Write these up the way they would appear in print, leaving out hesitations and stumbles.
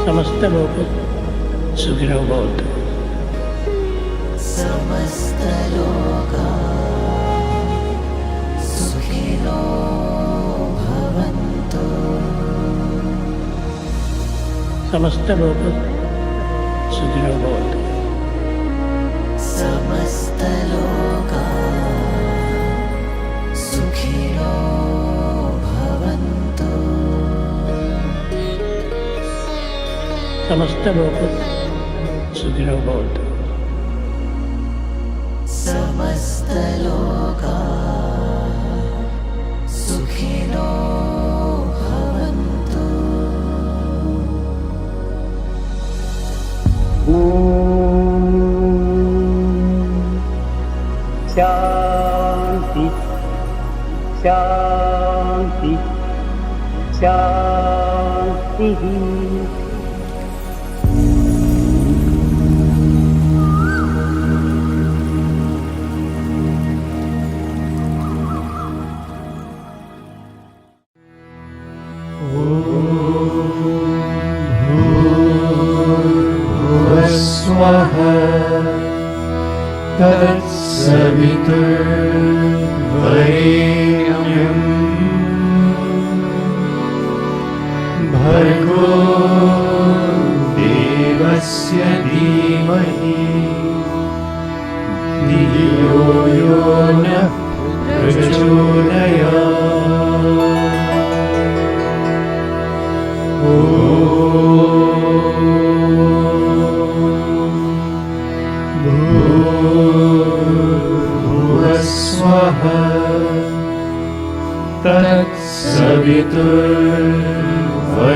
समस्त लोक सुखिनो भवन्तु। समस्त लोका सुखिनो भवन्तु। समस्त लोक सुखिनो भवन्तु। समस्त लोका सुखिनो भवन्तु। समस्त लोक सुखिनो भवन्तु। समस्त लोका सुखिनो भवन्तु। शांति शांति शांति। तत्सवितुर्वरेण्यं भर्गो देवस्य धीमहि धियो यो नः प्रचोदयात्।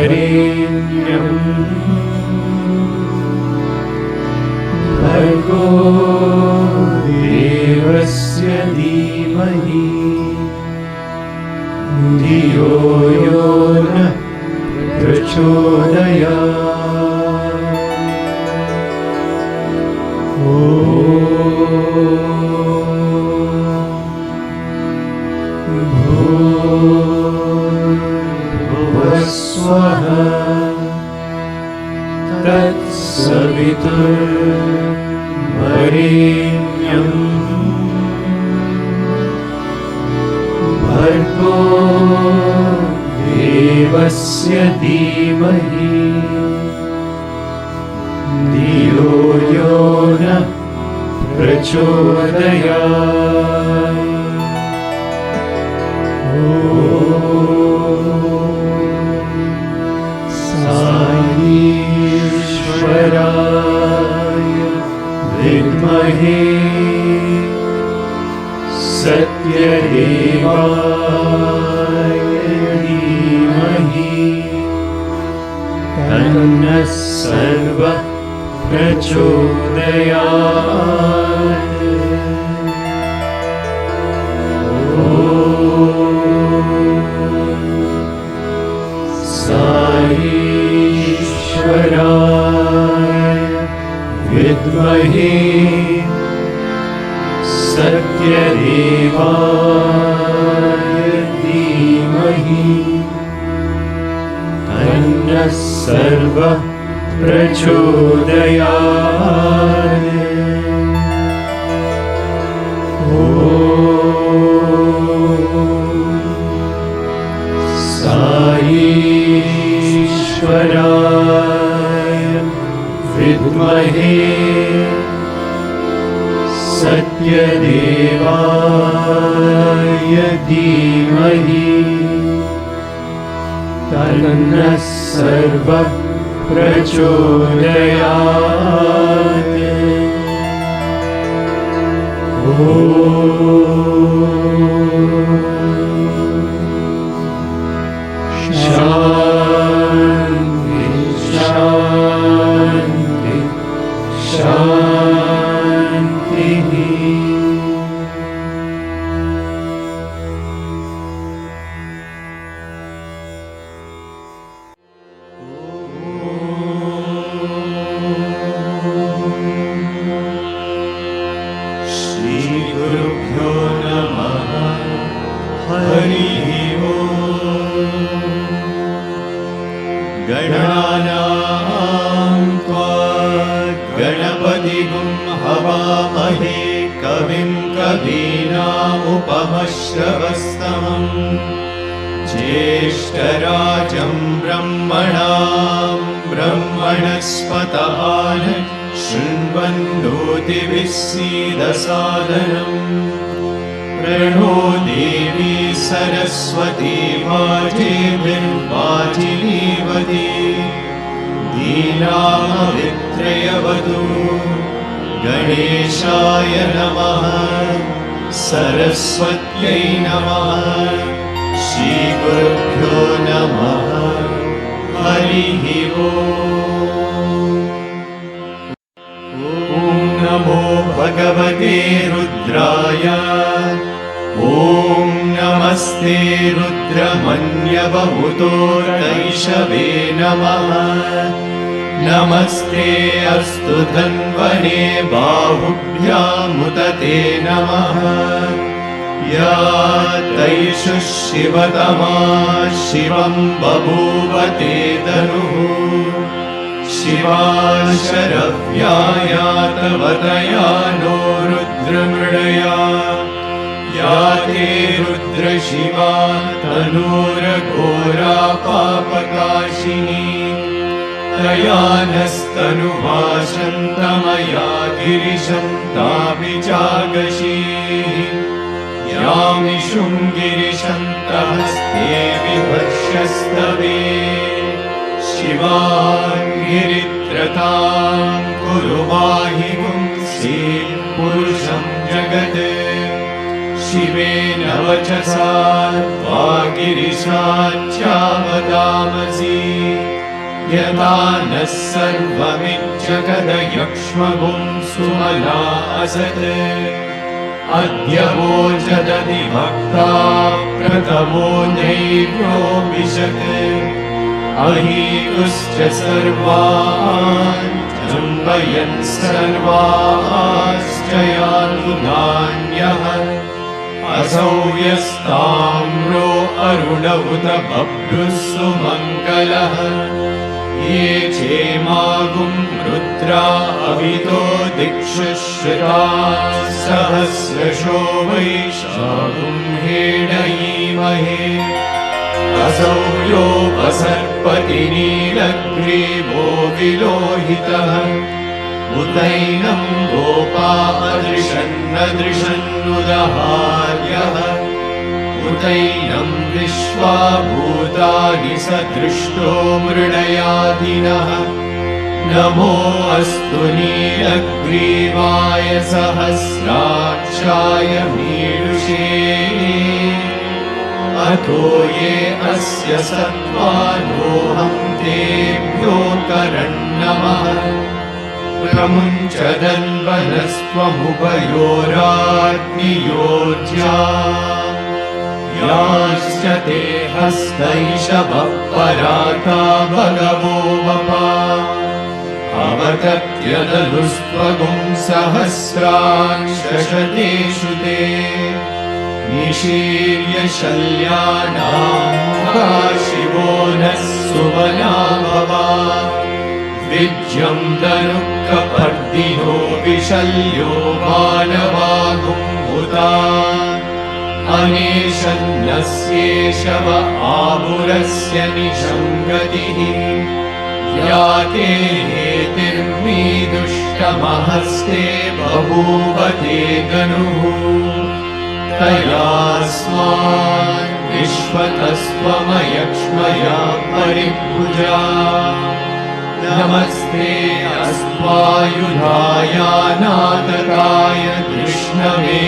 तत्सवितुर्वरेण्यं भर्गो देवस्य धीमहि धियो यो नः प्रचोदयात्। भूर्भुवस्सुवः तत्सवितुर्वरेण्यं भर्गो देवस्य धीमहि धियो यो नः प्रचोदयात्। साईश्वराय विद्महे सत्यदेवाय धीमहि तन्नः सर्वः प्रचोदयात्। साईश्वराय विद्महे सत्यदेवाय धीमहि तन्नः सर्वः प्रचोदयात्। साईश्वराय विद्महे सत्यदेवाय धीमहि तन्नः सर्वः प्रचोदयात्। शान्ति शान्ति शान्तिः। नमामहे कविं कवीनामुपमश्रवस्तमम् ज्येष्ठराजं ब्रह्मणां ब्रह्मणस्पत शृण्वन्नोतिभिस्सीदसादनम् प्रणो देवी सरस्वती वाजेभिर्वाजिनीवती दीनामवित्रयवतु गणेशाय नमः सरस्वत्यै नमः श्रीगुरुभ्यो नमः हरिः ओम्। ॐ नमो भगवते रुद्राय ॐ नमस्ते रुद्रमन्यवमुतोर्दैशवे नमः नमस्ते अस्तु धन्वने बाहुभ्यामुदते नमः या तैषु शिवतमा शिवं बभूवते तनुः शिवा शरव्याया तव तया नो रुद्रमृडया या ते रुद्रशिवा तनूरघोरा पापकाशिनी तया नस्तनुभाषन्तमया गिरिशं ताभिजागशीः यामिषुं गिरिशन्तहस्ते विभक्ष्यस्तवे शिवां गिरित्रतां कुरु माहि पुंसि पुरुषं जगत् शिवेन वचसा वागिरिशाच्चावदामसि यदा नः सर्वमिज्जगदयक्ष्मगुं सुमना असत् अद्य वोचदति भक्ता प्रथमो नैव्योऽभिषत् अहीतुश्च सर्वान् जम्बयन् सर्वाश्च यातु नान्यः असौ यस्ताम्रो अरुण उत बभ्रुः सुमङ्गलः ये चेमागुं रुद्रा अवितो दिक्षु श्रुताः सहस्रशो वैशाखुं हेडयीमहे असौ योपसर्पति नीलग्रीवो विलोहितः उतैनं गोपा अदृशन्नदृशन्नुदहार्यः उतैनं विश्वा भूतानि स दृष्टो मृडयादिनः नमो अस्तु नीलग्रीवाय सहस्राक्षाय मीडुषे अतो ये अस्य सत्त्वानोऽहं तेभ्यो करन्नमः प्रमुञ्चदन्वनस्त्वमुभयोराग्नियोज्या याश्च ते हस्तैषवः पराता भगवो वपा अवतत्यदनुस्त्वगुं सहस्रांशशतेषु ते निशीर्य शल्यानां शिवो नः सुमना भवा विज्यं दनुःखपर्दिनो विशल्यो मानवागुम्भुता अनेशन्नस्येषव आमुरस्य निशङ्गतिः या ते हेतिर्मीदुष्टमहस्ते बभूवते गनुः तयास्मान् विश्वतस्त्वमयक्ष्मया परिभुजा नमस्ते अस्त्वायुधायानादकाय कृष्णवे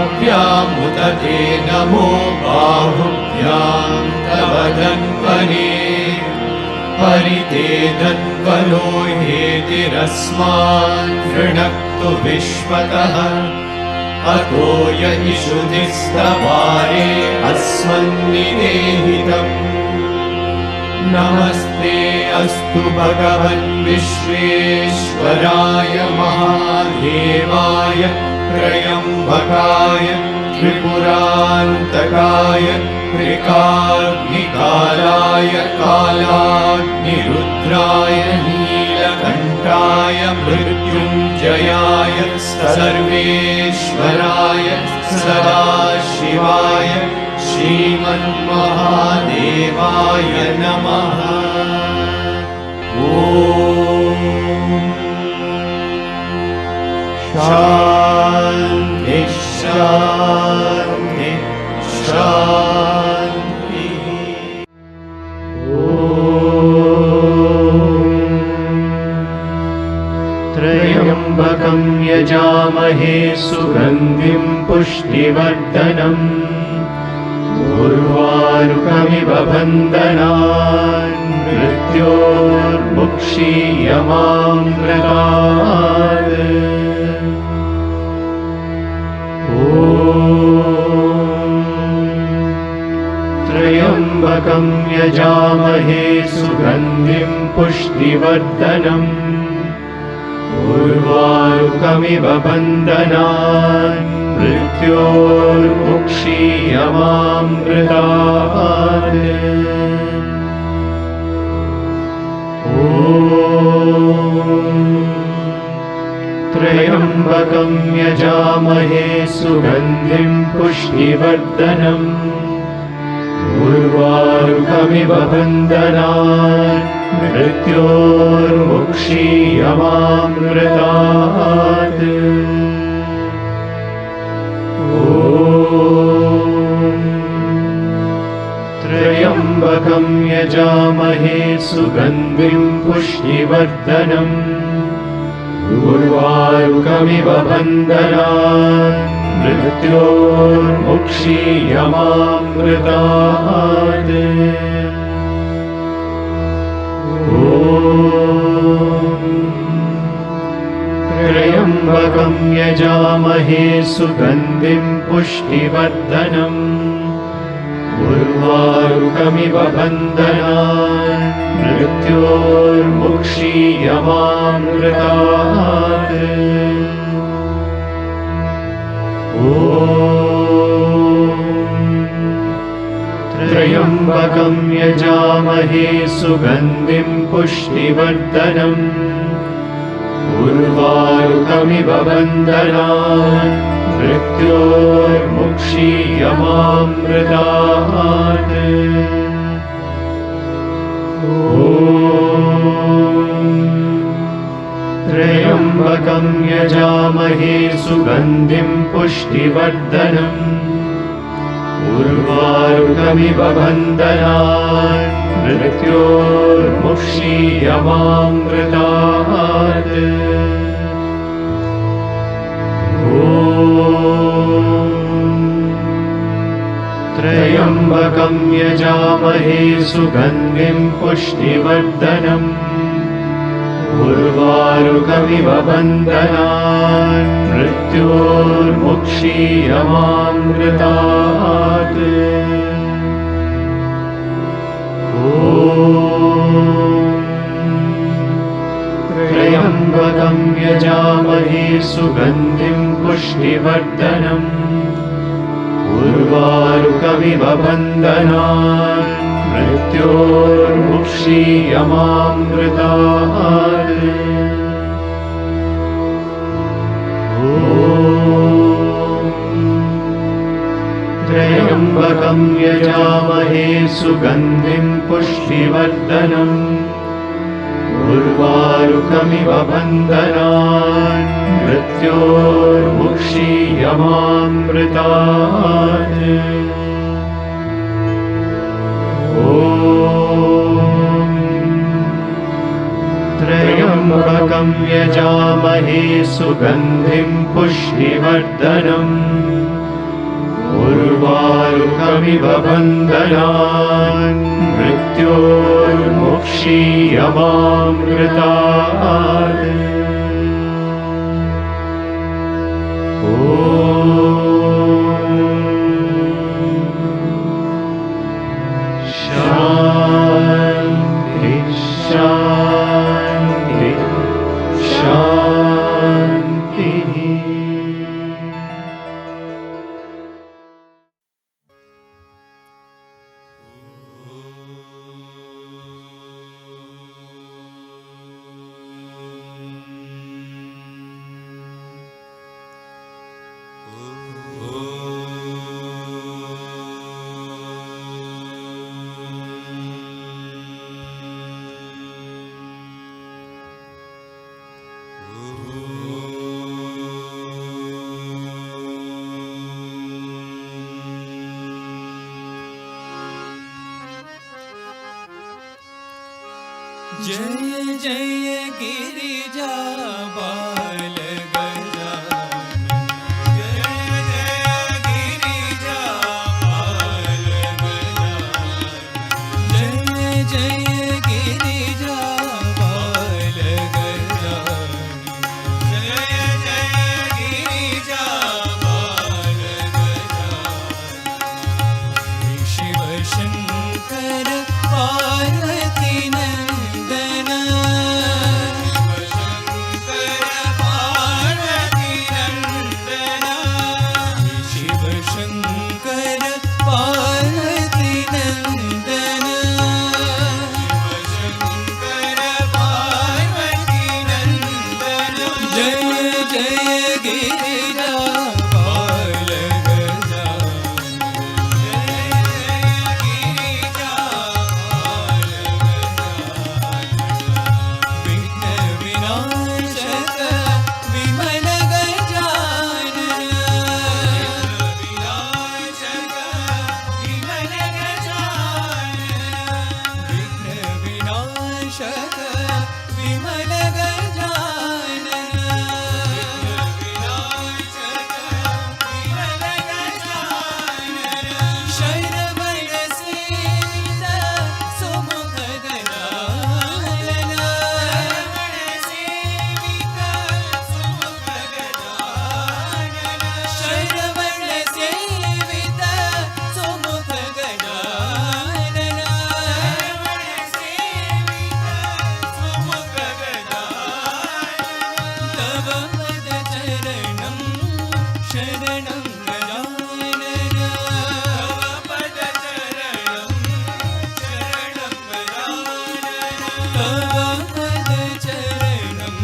उवाभ्यामुदते नमो बाहुभ्यां तव धन्वने परिते धन्वनो हेतिरस्मान् वृणक्तु विश्वतः अतो य इषुधिस्तवारे अस्मन्निदेहितम् नमस्ते अस्तु भगवन् विश्वेश्वराय महादेवाय त्र्यम्बकाय त्रिपुरान्तकाय त्रिकाग्निकालाय कालाग्निरुद्राय नीलकण्ठाय मृत्युञ्जयाय जयाय सर्वेश्वराय सदाशिवाय श्रीमन्महादेवाय नमः। ॐ शान्ति शान्ति शान्तिः। त्र्यम्बकं यजामहे सुगन्धिं पुष्टिवर्धनम् उर्वारुकमिव बन्धनान् मृत्योर्मुक्षीयमामृतात्। त्र्यम्बकं यजामहे सुगन्धिं पुष्टिवर्धनम् उर्वारुकमिव बन्धनान् मृत्योर्मुक्षीयमामृतात्। त्र्यम्बकं यजामहे सुगन्धिं पुष्टिवर्धनम् उर्वारुकमिव बन्धनान् मृत्योर्मुक्षीयमामृतात्। त्र्यम्बकं यजामहे सुगन्धिं पुष्टिवर्धनम् उर्वारुकमिव बन्धनान् मृत्योर्मुक्षीयमामृतात्। त्र्यम्बकं यजामहे सुगन्धिं पुष्टिवर्धनम् उर्वारुकमिव बन्धनान् मृत्योर्मुक्षीयमामृतात्। त्र्यम्बकं यजामहे सुगन्धिं पुष्टिवर्धनम् उर्वारुकमिव बन्धनान् मृत्योर्मुक्षीयमामृतात्। त्र्यम्बकं यजामहे सुगन्धिं पुष्टिवर्धनम् उर्वारुकमिव बन्धनान् मृत्योर्मुक्षीयमामृतात्। त्र्यम्बकं यजामहे सुगन्धिं पुष्टिवर्धनम् उर्वारुकमिव बन्धनान् मृत्योर्मुक्षीयमामृतात्। त्र्यम्बकं यजामहे सुगन्धिं पुष्टिवर्धनम् उर्वारुकमिव बन्धनान् मृत्योर्मुक्षीयमामृतात्। त्र्यम्बकं यजामहे सुगन्धिं पुष्टिवर्धनम् उर्वारुकमिव बन्धनान् मृत्योर्मुक्षीयमामृतात्। त्र्यम्बकं यजामहे सुगन्धिं पुष्टिवर्धनम् उर्वारुकमिव बन्धनान् मृत्योर्मुक्षीयमामृतात्। शान्ति शान्ति शान्तिः। जय जय गिरिजा बाल गजानन, जय जय गिरिजा बाल गजानन, जय जय गिरिजा बाल गजानन, जय जय गिरिजा बाल गजानन। शिव शंकर पार्वती नंदन, शिव शंकर पार्वती नंदन, शिव शंकर पार्वती नंदन, जय जय गिरिजा बाल गजानन, जय जय गिरिजा बाल गजानन। विघ्न विनाशक विमल गजानन, विनाशक विमल गजानन, विघ्न विनाशक विमल गजानन, विनाशक विमल गजानन। शरवण सेवित सुमुख गजानन, शरवण सेवित सुमुख गजानन, सुमुख गजानन। तव पद चरणं शरणं गजानन, तव पद चरणं शरणं गजानन, तव पद चरणं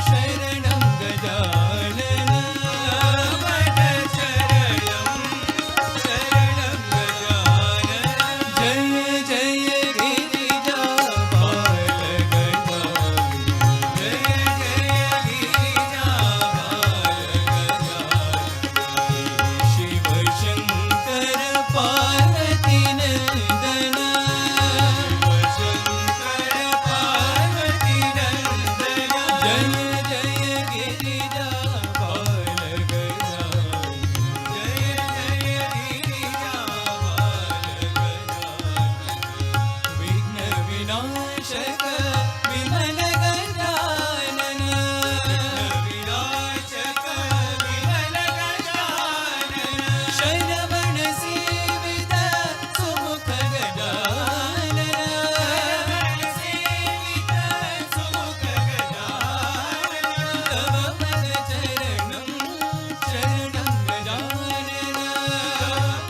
शरणं गजानन, पद चरणं शरणं गजानन। जय जय गिरिजा बाल गजानन, जय जय गिरिजा बाल गजानन। शिव शंकर पार्वती नंदन, शिव शंकर पार्वती नंदन, जय जय गिरिजा बाल गजानन, जय जय गिरिजा बाल गजानन। विघ्न विनाशक विमल गजानन, विनाशक विमल गजानन। शरवण सेवित सुमुख गजानन, सेवित सुमुख गजानन। तव पद चरणं शरणं गजानन,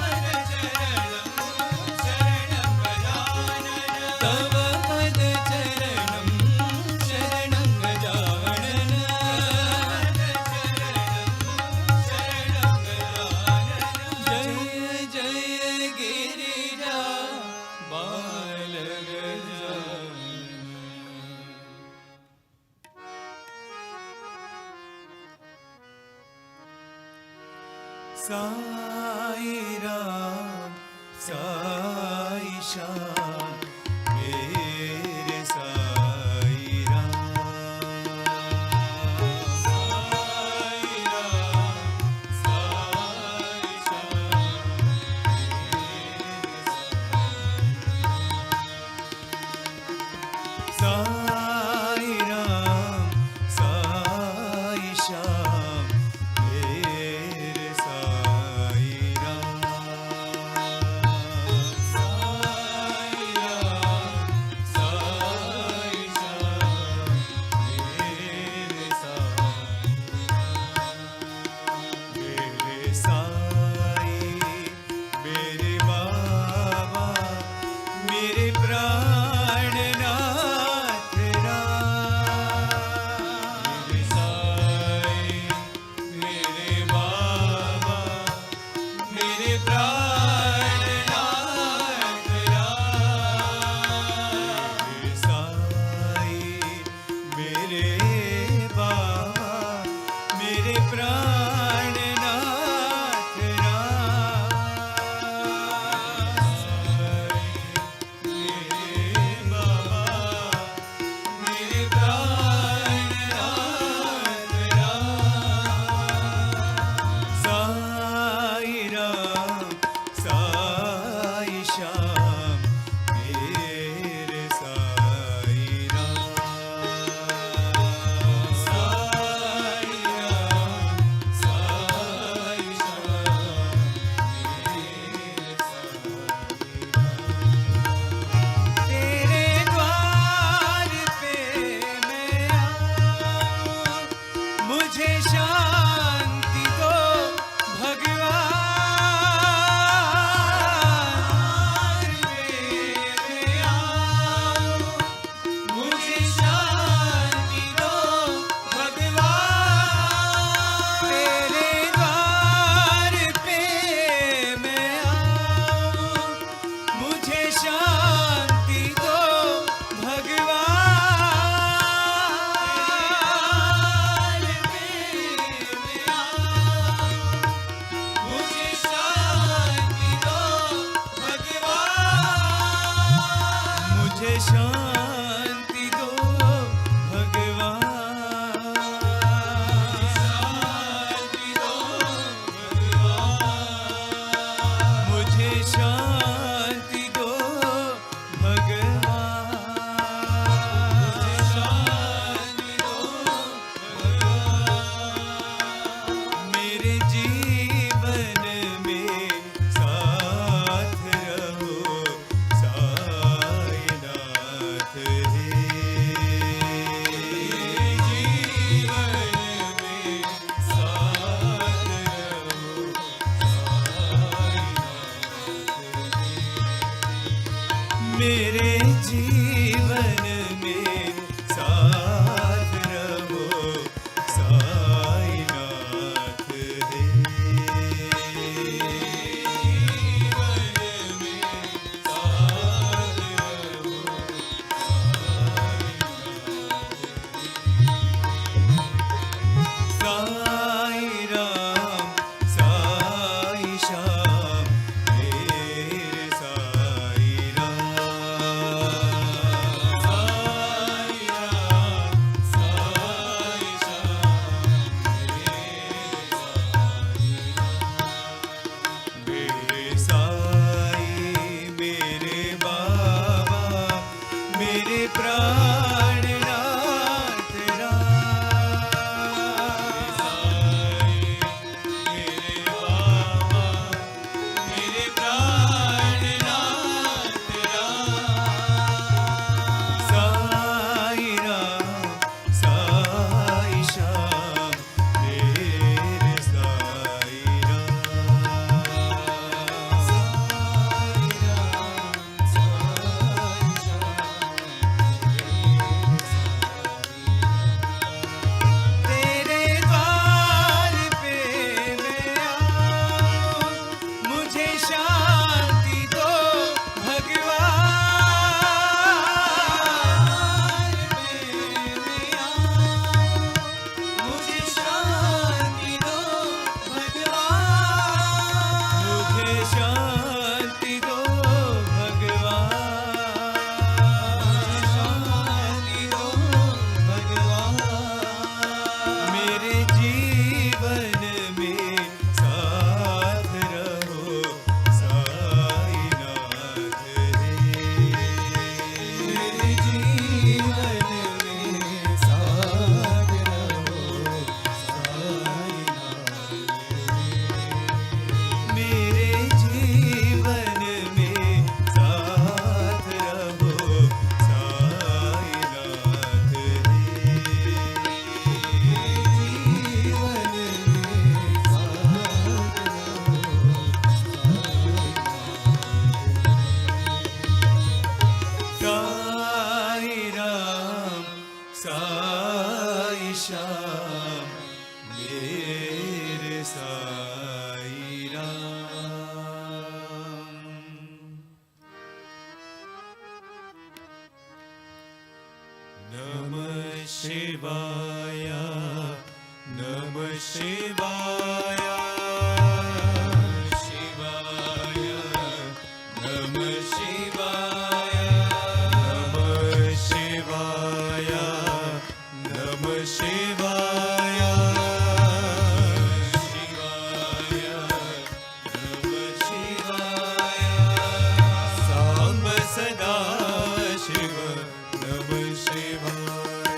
पद चरणं शरणं गजानन, तव पद चरणं शरणं गजानन, शरणं गजानन। जय जय गिरिजा बाल गजानन। साई राम साई श्याम मेरे साई राम, साई राम साई श्याम मेरे साई राम साई श्याम मेरे साई राम, साई मेरे जीवन में साथ रहो साईनाथ है। जीवन में साथ रहो साई राम साई श्याम मेरे साई राम। साई राम साई श्याम मेरे साई मेरे बाबा मेरे प्राणनाथ राम। साई मेरे बाबा मेरे प्राणनाथ राम। साई राम साई श्याम मेरे साई राम। साई राम साई तेरे द्वार पे मैं आऊं, मुझे शांति दो भगवान। पे मैं आऊं, मुझे शांति दो भगवान। मुझे शांति दो भगवान। शांति दो भगवान। मेरे जीवन में साथ रहो साईनाथ है। मेरे जीवन में साथ रहो साईनाथ है। मेरे जीवन में साथ रहो साईनाथ है। साई राम साई श्याम मेरे साई राम। नमः शिवाय नमः शिवाय शिवाय नमः शिवाय नमः शिवाय नमः शिवाय शिवाय नमः शिवाय सांब सदा शिव नमः शिवाय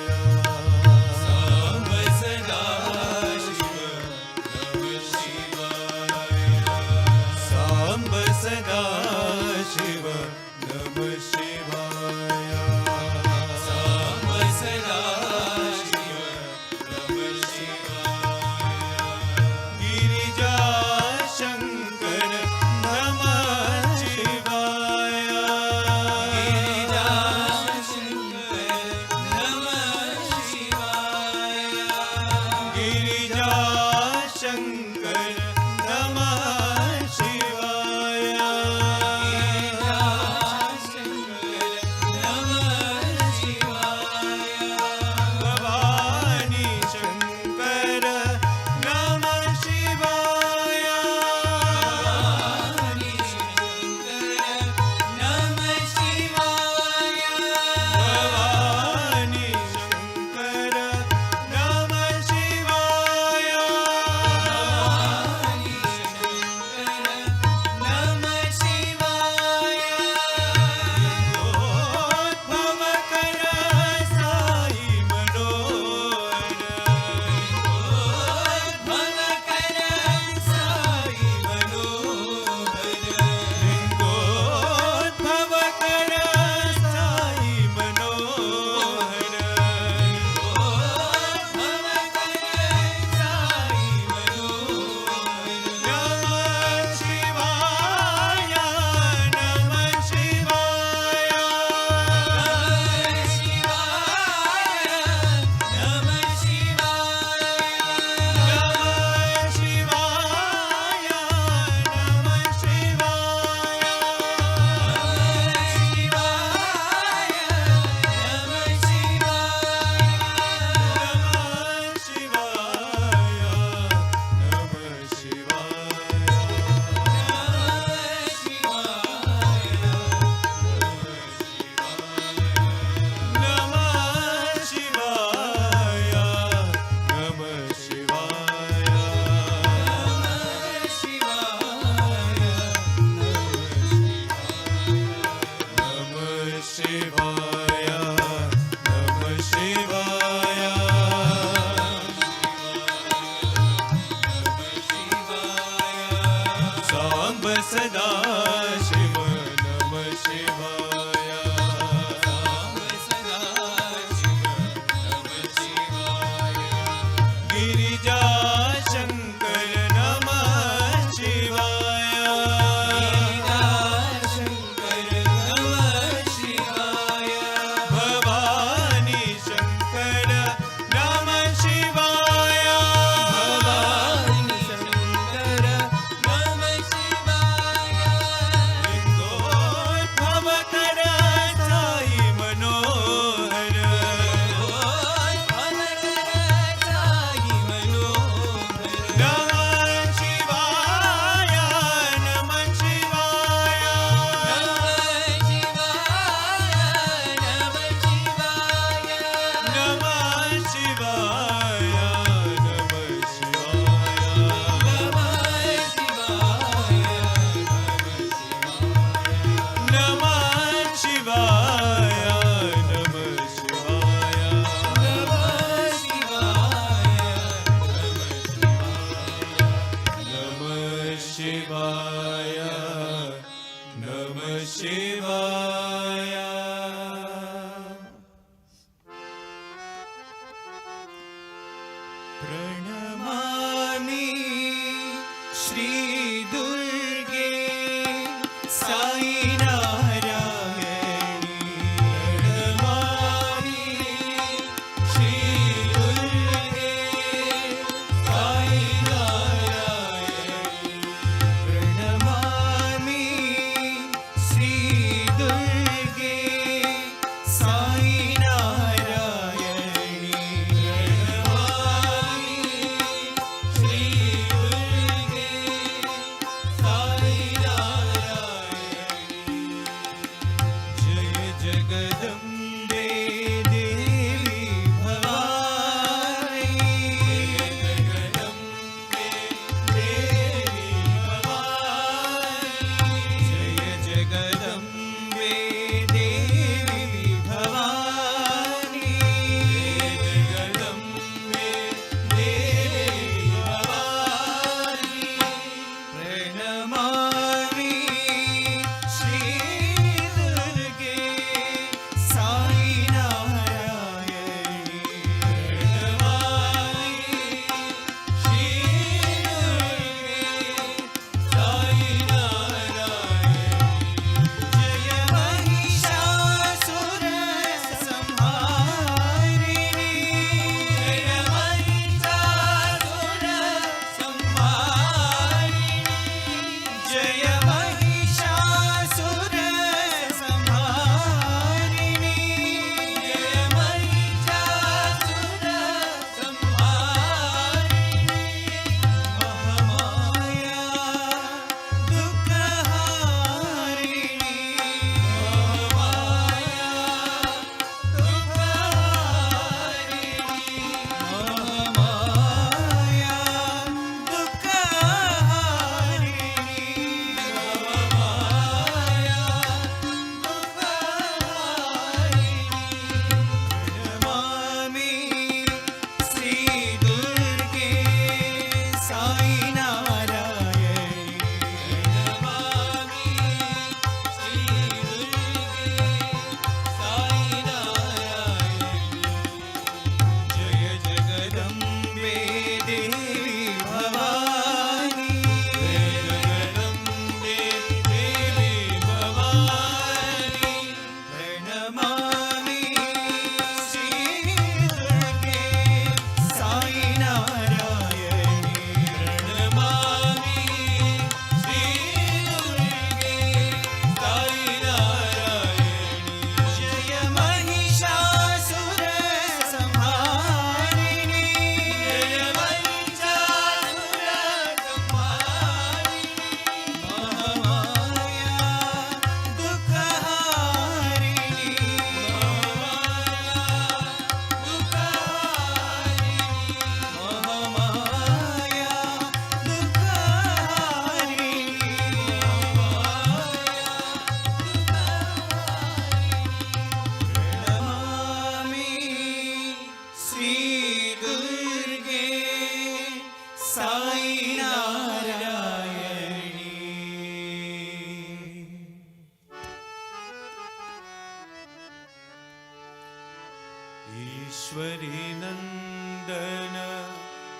ईश्वरी नंदन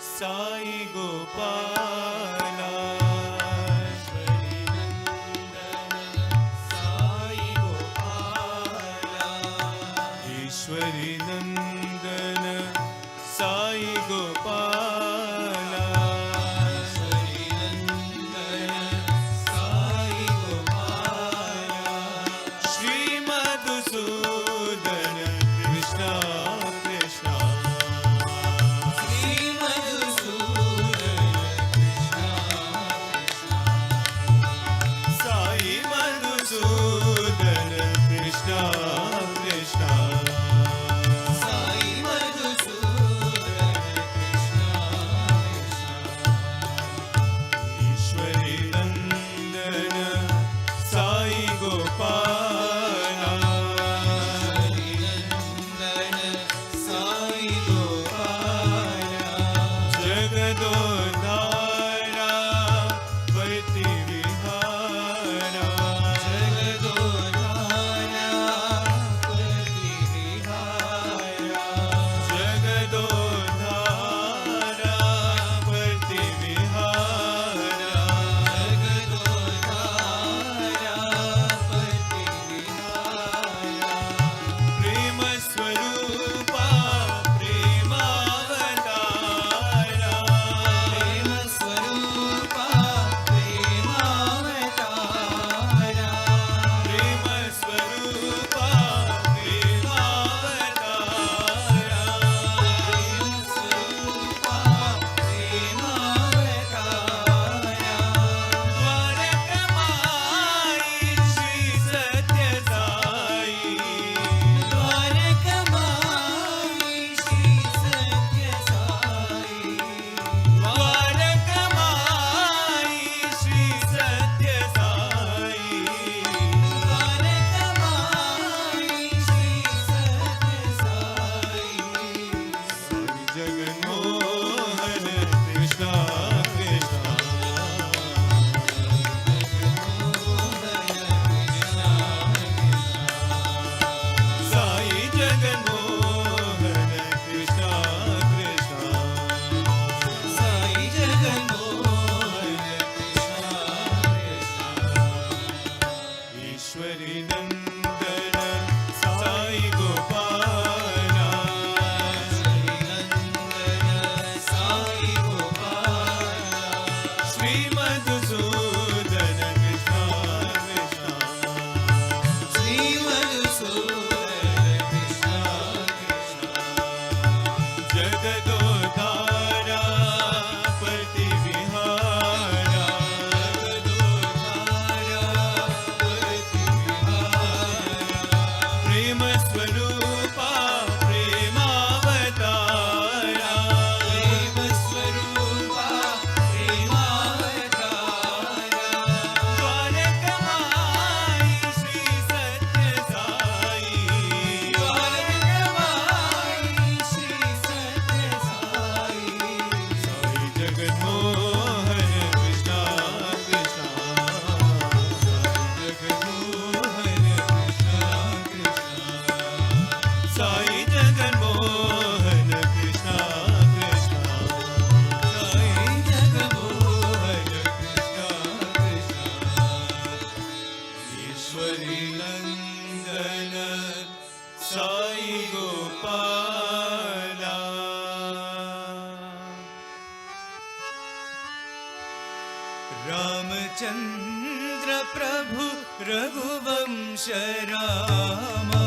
साई गोपाला ईश्वरी नंदन साई गोपाला ईश्वरी नंदन साई गोपाला ईश्वरी नंदन साई गोपाला श्री मधुसूदन कृष्णा कृष्णा श्री मधुसूदन कृष्णा कृष्णा साई मधुसूदन कृष्णा कृष्णा साई मधुसूदन कृष्णा कृष्णा ईश्वरी नंदन साई गोपाला ईश्वरी नंदन साई गोपाला जगदोधारा वर्ति विहारा जगदोधारा वर्ति विहारा जगदोधारा वर्ति विहारा जगदोधारा वर्ति विहारा प्रेम स्वरूपा प्रेमावतारा प्रेम स्वरूपा प्रेमावतारा प्रेम स्वरूपा प्रेमावतारा प्रेम स्वरूपा प्रेमावतारा द्वारकमाई श्री सत्य साई द्वारकमाई श्री सत्य साई द्वारकमाई श्री सत्य साई द्वारकमाई श्री सत्य साई साई जगन्मोहन कृष्णा कृष्णा साई जगन्मोहन कृष्णा कृष्णा साई जगन्मोहन कृष्णा कृष्णा ईश्वरी नंदन साई गोपाला ईश्वरी नंदन साई गोपाला श्री मधुसूदन कृष्णा कृष्णा श्री मधुसूदन कृष्णा कृष्णा जगदोधारा वर्ति विहारा जगदोधारा वर्ति विहारा प्रेम स्वरूपा प्रेमावतारा प्रेम स्वरूपा प्रेमावतारा द्वारकमाई श्री सत्य साई द्वारकमाई श्री सत्य साई साई जगन्मोहन कृष्णा कृष्णा साई जगन्मोहन कृष्णा कृष्णा साई जगन्मोहन कृष्णा कृष्णा साई जगन्मोहन कृष्णा कृष्णा ईश्वरी नंदन साई गोपाला रामचंद्र प्रभु रघुवंश रामा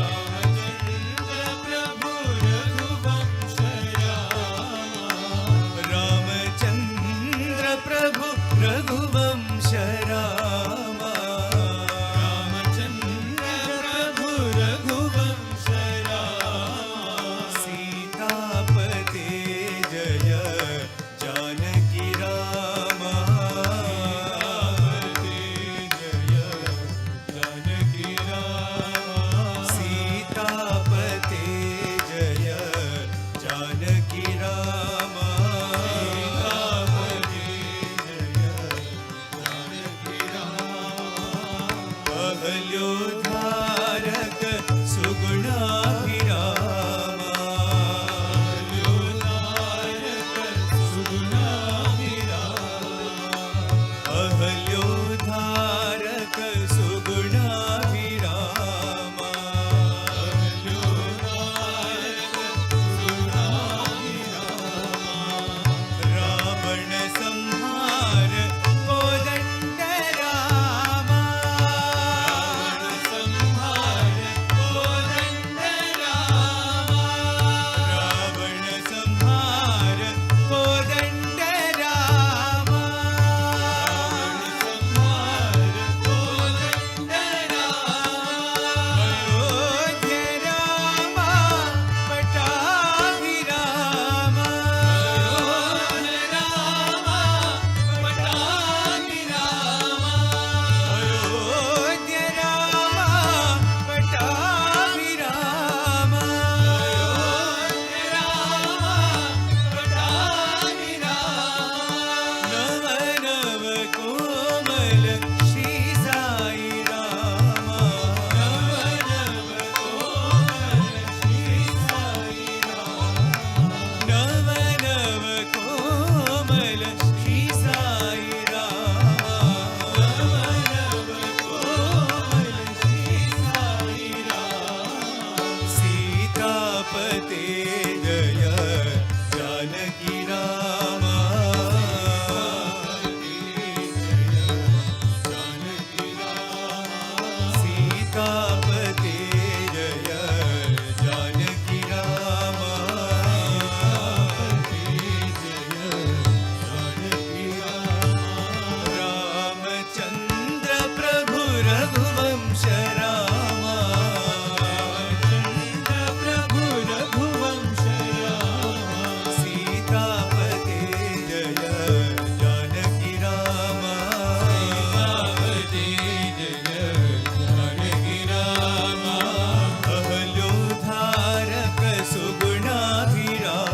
रामचंद्र प्रभु रघुवंश रामा रामचंद्र प्रभु रघुवंश रामा रामचंद्र प्रभु रघुवंश रामा सीतापते जय जानकी रामा सीतापते जय जानकी रामा रामा प्रभु रघुवंश रामा सीतापते जय जानकी रामा सीतापते जय जानकी रामा अहल्योद्धारक सुगुणाभिरामा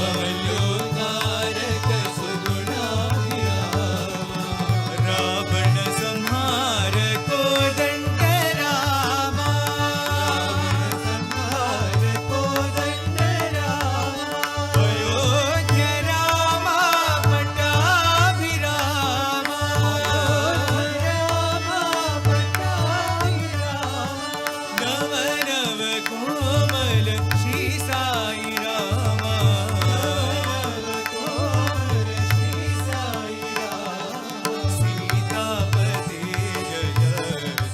अहल्योद्धारक सुगुणाभिरामा रावण संहार कोदंड रामा संहार कोदंड रामा अयोध्या रामा पट्टाभिरामा रामा पट्टाभिरामा नव नव कोमल श्री साई रामा नव कोमल श्री साई रामा सीतापते जय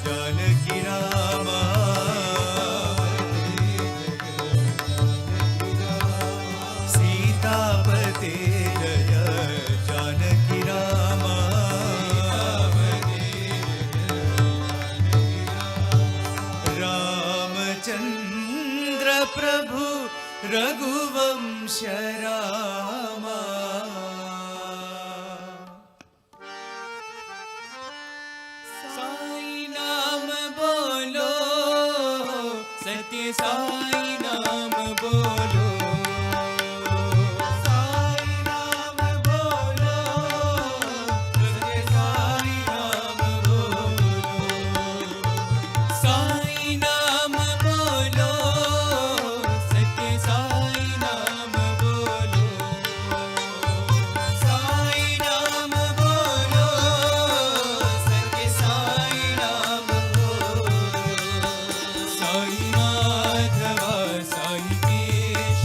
जानकी रामा सीतापते जय जानकी रामा रामचंद्र प्रभु रघुवंश रामा साई नाम बोलो सत्य साई नाम बोलो साई नाम बोलो सत्य साई नाम बोलो साई नाम बोलो सत्य साई नाम बोलो साई नाम बोलो सत्य साई नाम बोलो साई माधवा साई केशव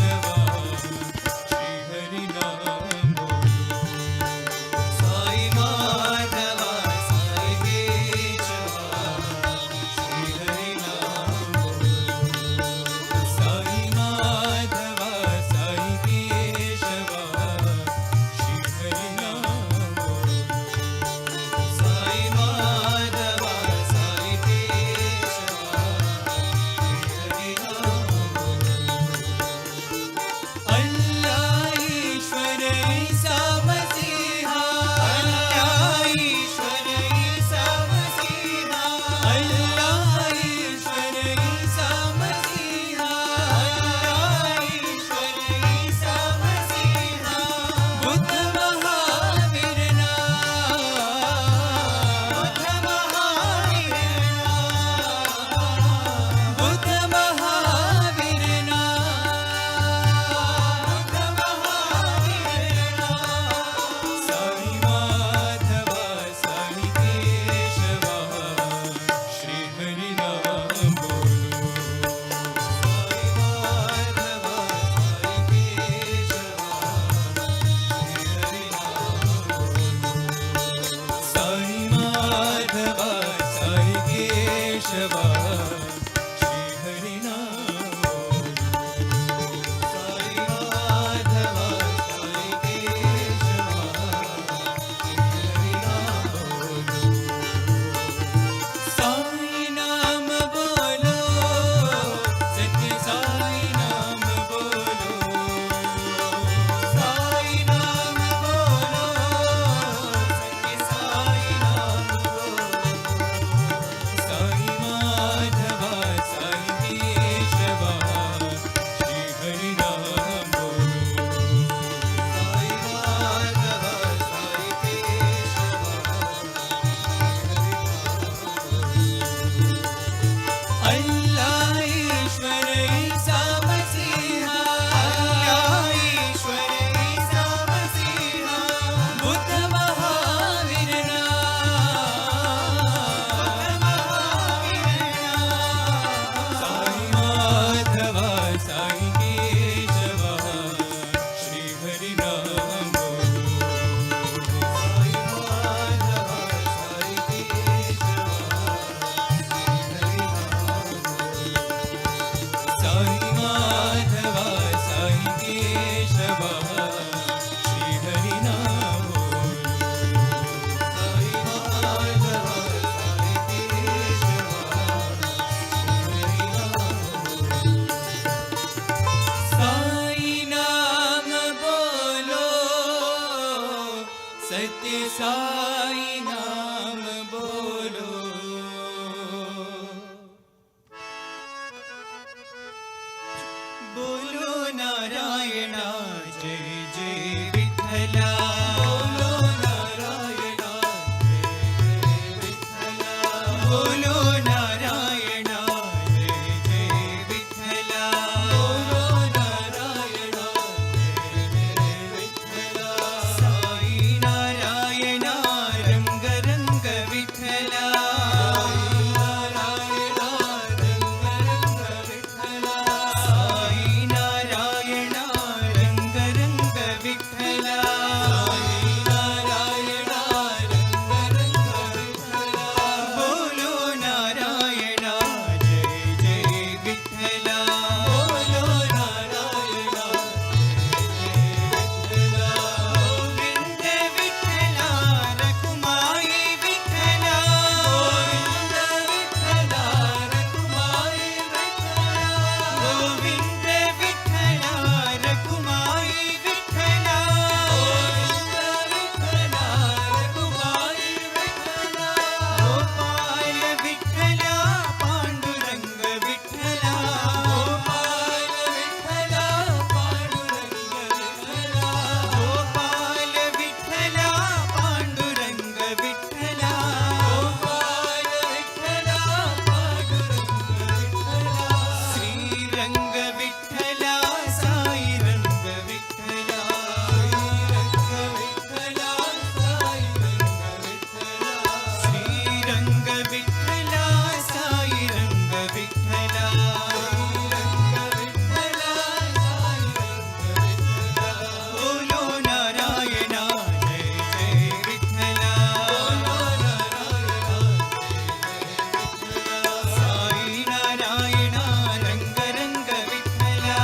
बोलो नारायण जय जय विठ्ठला बोलो नारायण जय जय विठ्ठला साई नारायण रंग रंग विठ्ठला नारायण रंग रंग विठ्ठला साई नारायण रंग रंग विठ्ठला साई नारायण रंग रंग विठ्ठला बोलो नारायण जय जय विठ्ठला बोलो नारायण गोविंद विठ्ठला रखुमाई विठ्ठला गोविंद विठ्ठला रखुमाई विठ्ठला गोविंद विठ्ठला रखुमाई विठ्ठला गोविंद विठ्ठला रखुमाई विठ्ठला गोपाल विठ्ठला पांडुरंग विठ्ठला गोपाल विठ्ठला पांडुरंग विठ्ठला गोपाल विठ्ठला पांडुरंग विठ्ठला गोपाल विठ्ठला पांडुरंग विठ्ठला श्रीरंग विठ्ठला साई रंग विठ्ठला श्रीरंग विठ्ठला साई रंग विठ्ठला श्रीरंग विठ्ठला साई रंग विठ्ठला श्रीरंग विठ्ठला साई रंग विठ्ठला बोलो नारायण जय जय विठ्ठला बोलो नारायण साई नारायण रंग रंग विठ्ठला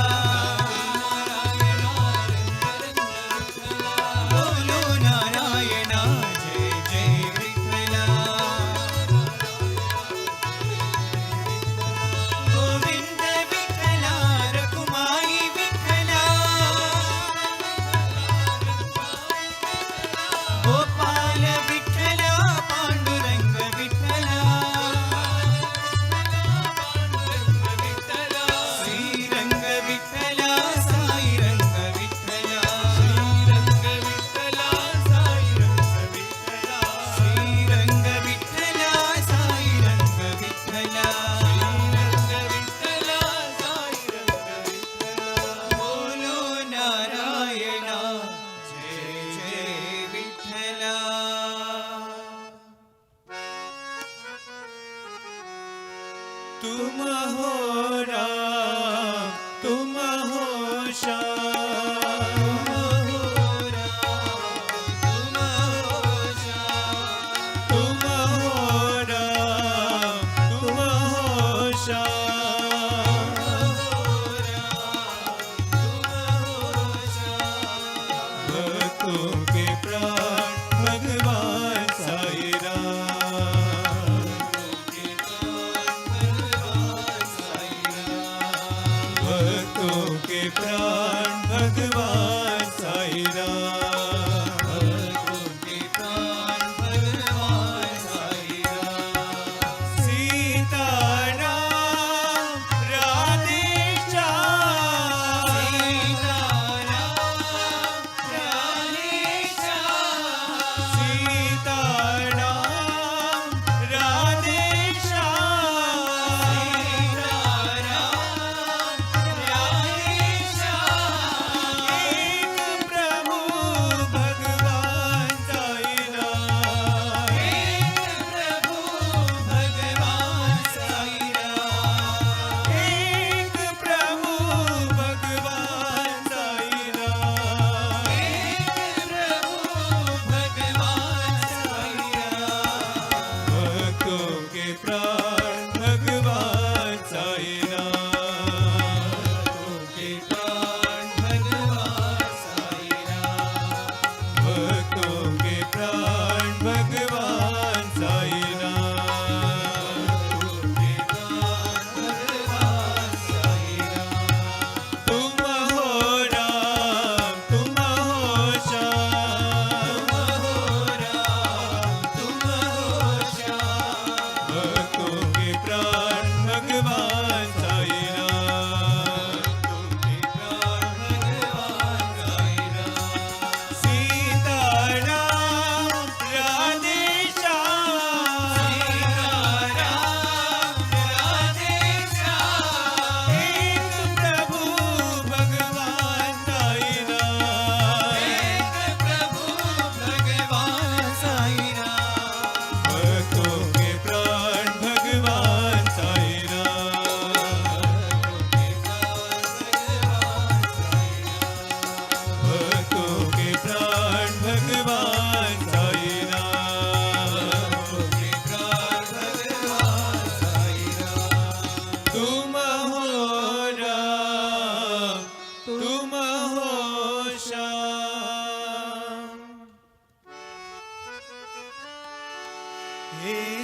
नारायण रंग रंग विठ्ठला बोलो नारायण जय जय विठ्ठला गोविंद विठ्ठला रखुमाई विठ्ठला गोपाल विठ्ठला पांडुरंग विठ्ठला श्रीरंग विठ्ठला साई रंग विठ्ठला श्रीरंग विठ्ठला साई रंग विठ्ठला श्रीरंग विठ्ठला साई रंग विठ्ठला श्रीरंग विठ्ठला साई रंग विठ्ठला बोलो नारायण जय जय विठ्ठला तुम हो राम तुम हो श्याम तुम हो राम तुम हो श्याम तुम हो राम तुम हो श्याम भक्तों के प्राण भगवान साई राम भक्तों के प्राण भगवान साई राम भक्तों के प्राण भगवान साई राम सीताराम राधे श्याम सीताराम राधे श्याम सीताराम राधे श्याम एक प्रभु भगवान साई राम एक प्रभु भगवान साई राम एक प्रभु भगवान साई राम एक प्रभु भगवान साई राम भक्तों के प्राण भगवान साई राम भक्तों के प्राण भगवान साई राम भक्तों के प्राण भगवान साई राम भक्तों के प्राण भगवान साई राम तुम हो राम तुम हो श्याम तुम हो राम तुम हो श्याम भक्तों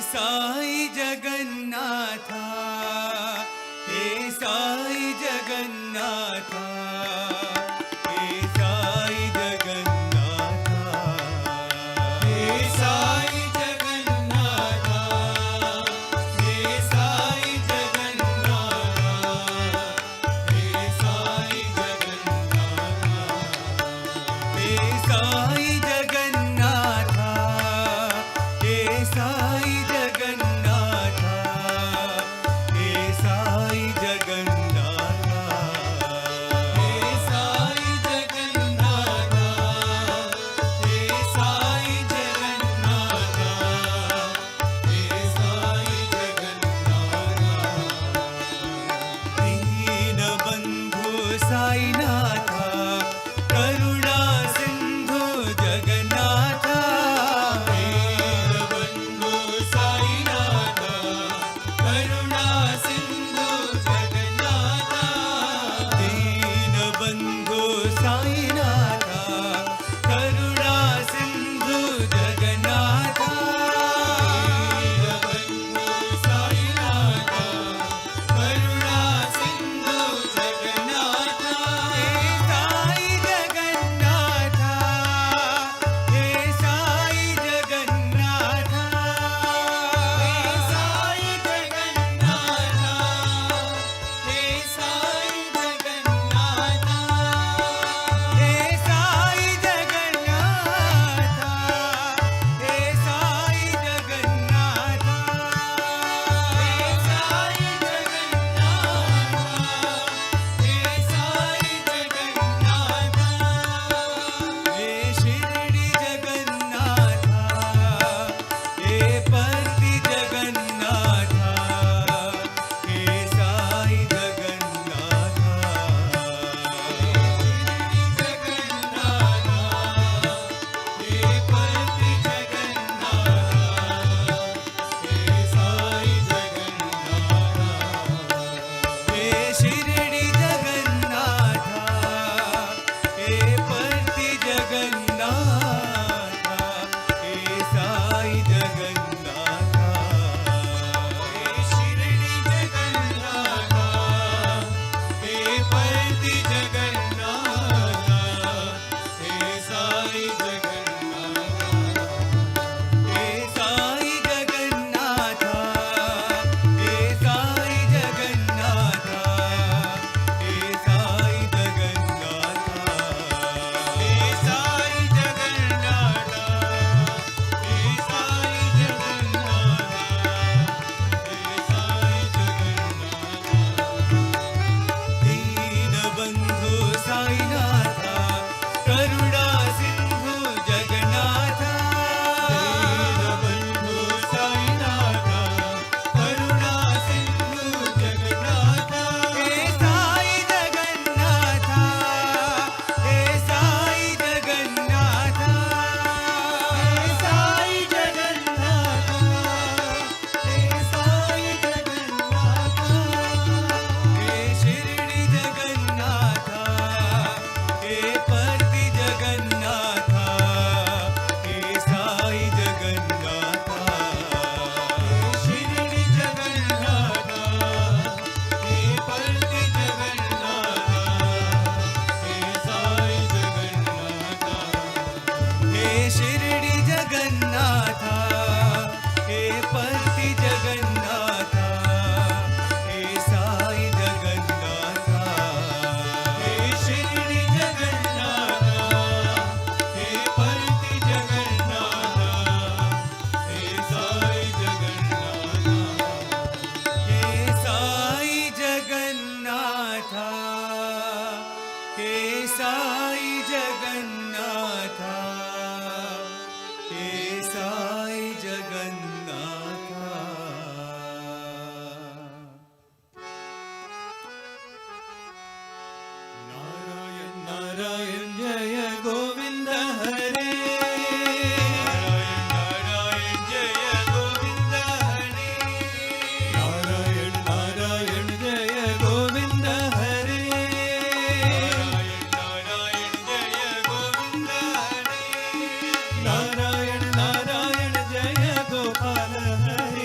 साई जगन्नाथा, हे साई जगन्नाथा, हे साई जगन्नाथा, हे साई जगन्नाथा, हे साई जगन्नाथा, हे साई जगन्नाथा, हे साई जगन्नाथा, हे साई जगन्नाथा, हे साई जगन्नाथा, हे साई जगन्नाथा, हे साई जगन्नाथा, हे साई जगन्नाथा, दीनबन्धु साईनाथा, करुणा सिंधु जगन्नाथा, दीनबन्धु साईनाथा, करुणा सिंधु जगन्नाथा, दीनबन्धु साईनाथा, करुणा सिंधु जगन्नाथा, दीनबन्धु साईनाथा, करुणा सिंधु जगन्नाथा, हे साई जगन्नाथा, हे साई जगन्नाथा, हे साई जगन्नाथा, हे साई जगन्नाथा, हे साई जगन्नाथा, हे साई जगन्नाथा, हे साई जगन्नाथा, हे शिरडी जगन्नाथा, हे परती जगन्नाथा, हे साई जगन्नाथा, हे शिरडी जगन्नाथा, हे परती जगन्नाथा, हे साई जगन्नाथा, हे शिरडी जगन्नाथा, हे परती जगन्नाथा, हे साई जगन्नाथा, हे साई जगन्नाथा, हे साई जगन्नाथा, हे साई जगन्नाथा, हे साई जगन्नाथा, हे साई जगन्नाथा, दीनबन्धु साईनाथा, करुणा सिंधु जगन्नाथा, दीनबन्धु साईनाथा, करुणा सिंधु जगन्नाथा, हे साई जगन्नाथा, हे साई जगन्नाथा, हे साई जगन्नाथा, हे साई जगन्नाथा, हे शिरडी जगन्नाथा, हे परती जगन्नाथा, हे साई जगन्नाथा, हे शिरडी जगन्नाथा, हे परती जगन्नाथा, हे साई जगन्नाथा, हे शिरडी जगन्नाथा, हे परती जगन्नाथा, हे साई जगन्नाथा, हे शिरडी जगन्नाथा, हे परती जगन्नाथा, हे साई जगन्नाथा, हे साई जगन्नाथा, हे साई जगन्नाथा, हे साई जगन्नाथा। नारायण नारायण जय गोविंद हरे, नारायण जय गोविंद हरे, नारायण नारायण जय गोविंद हरे, नारायण जय गोविंद हरे, नारायण नारायण जय गोपाल हरे,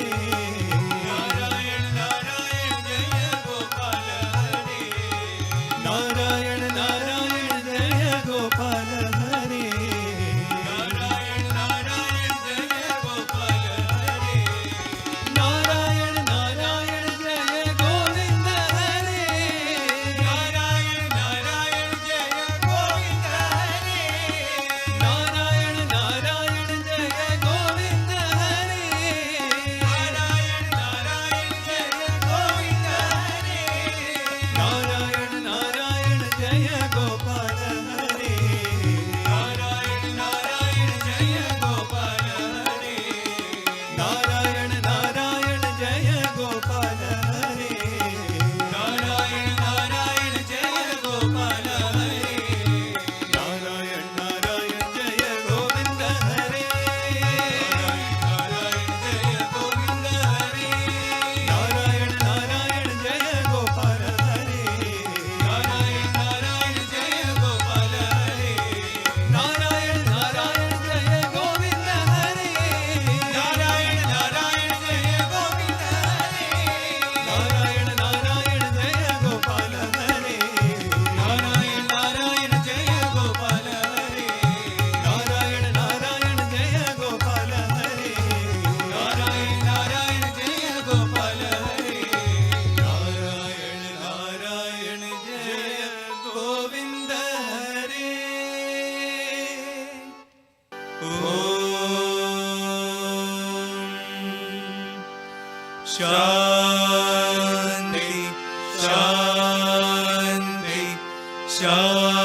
Shanti, Shanti, Shanti.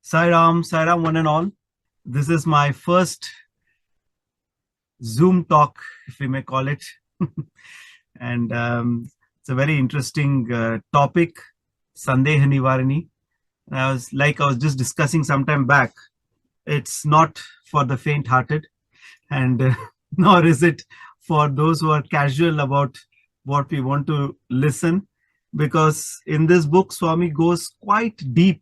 Sai Ram, one and all. This is my first Zoom talk, if we may call it. And it's a very interesting topic, Sandeha Nivarini. I was just discussing some time back. It's not for the faint-hearted, and nor is it for those who are casual about what we want to listen, because in this book, Swami goes quite deep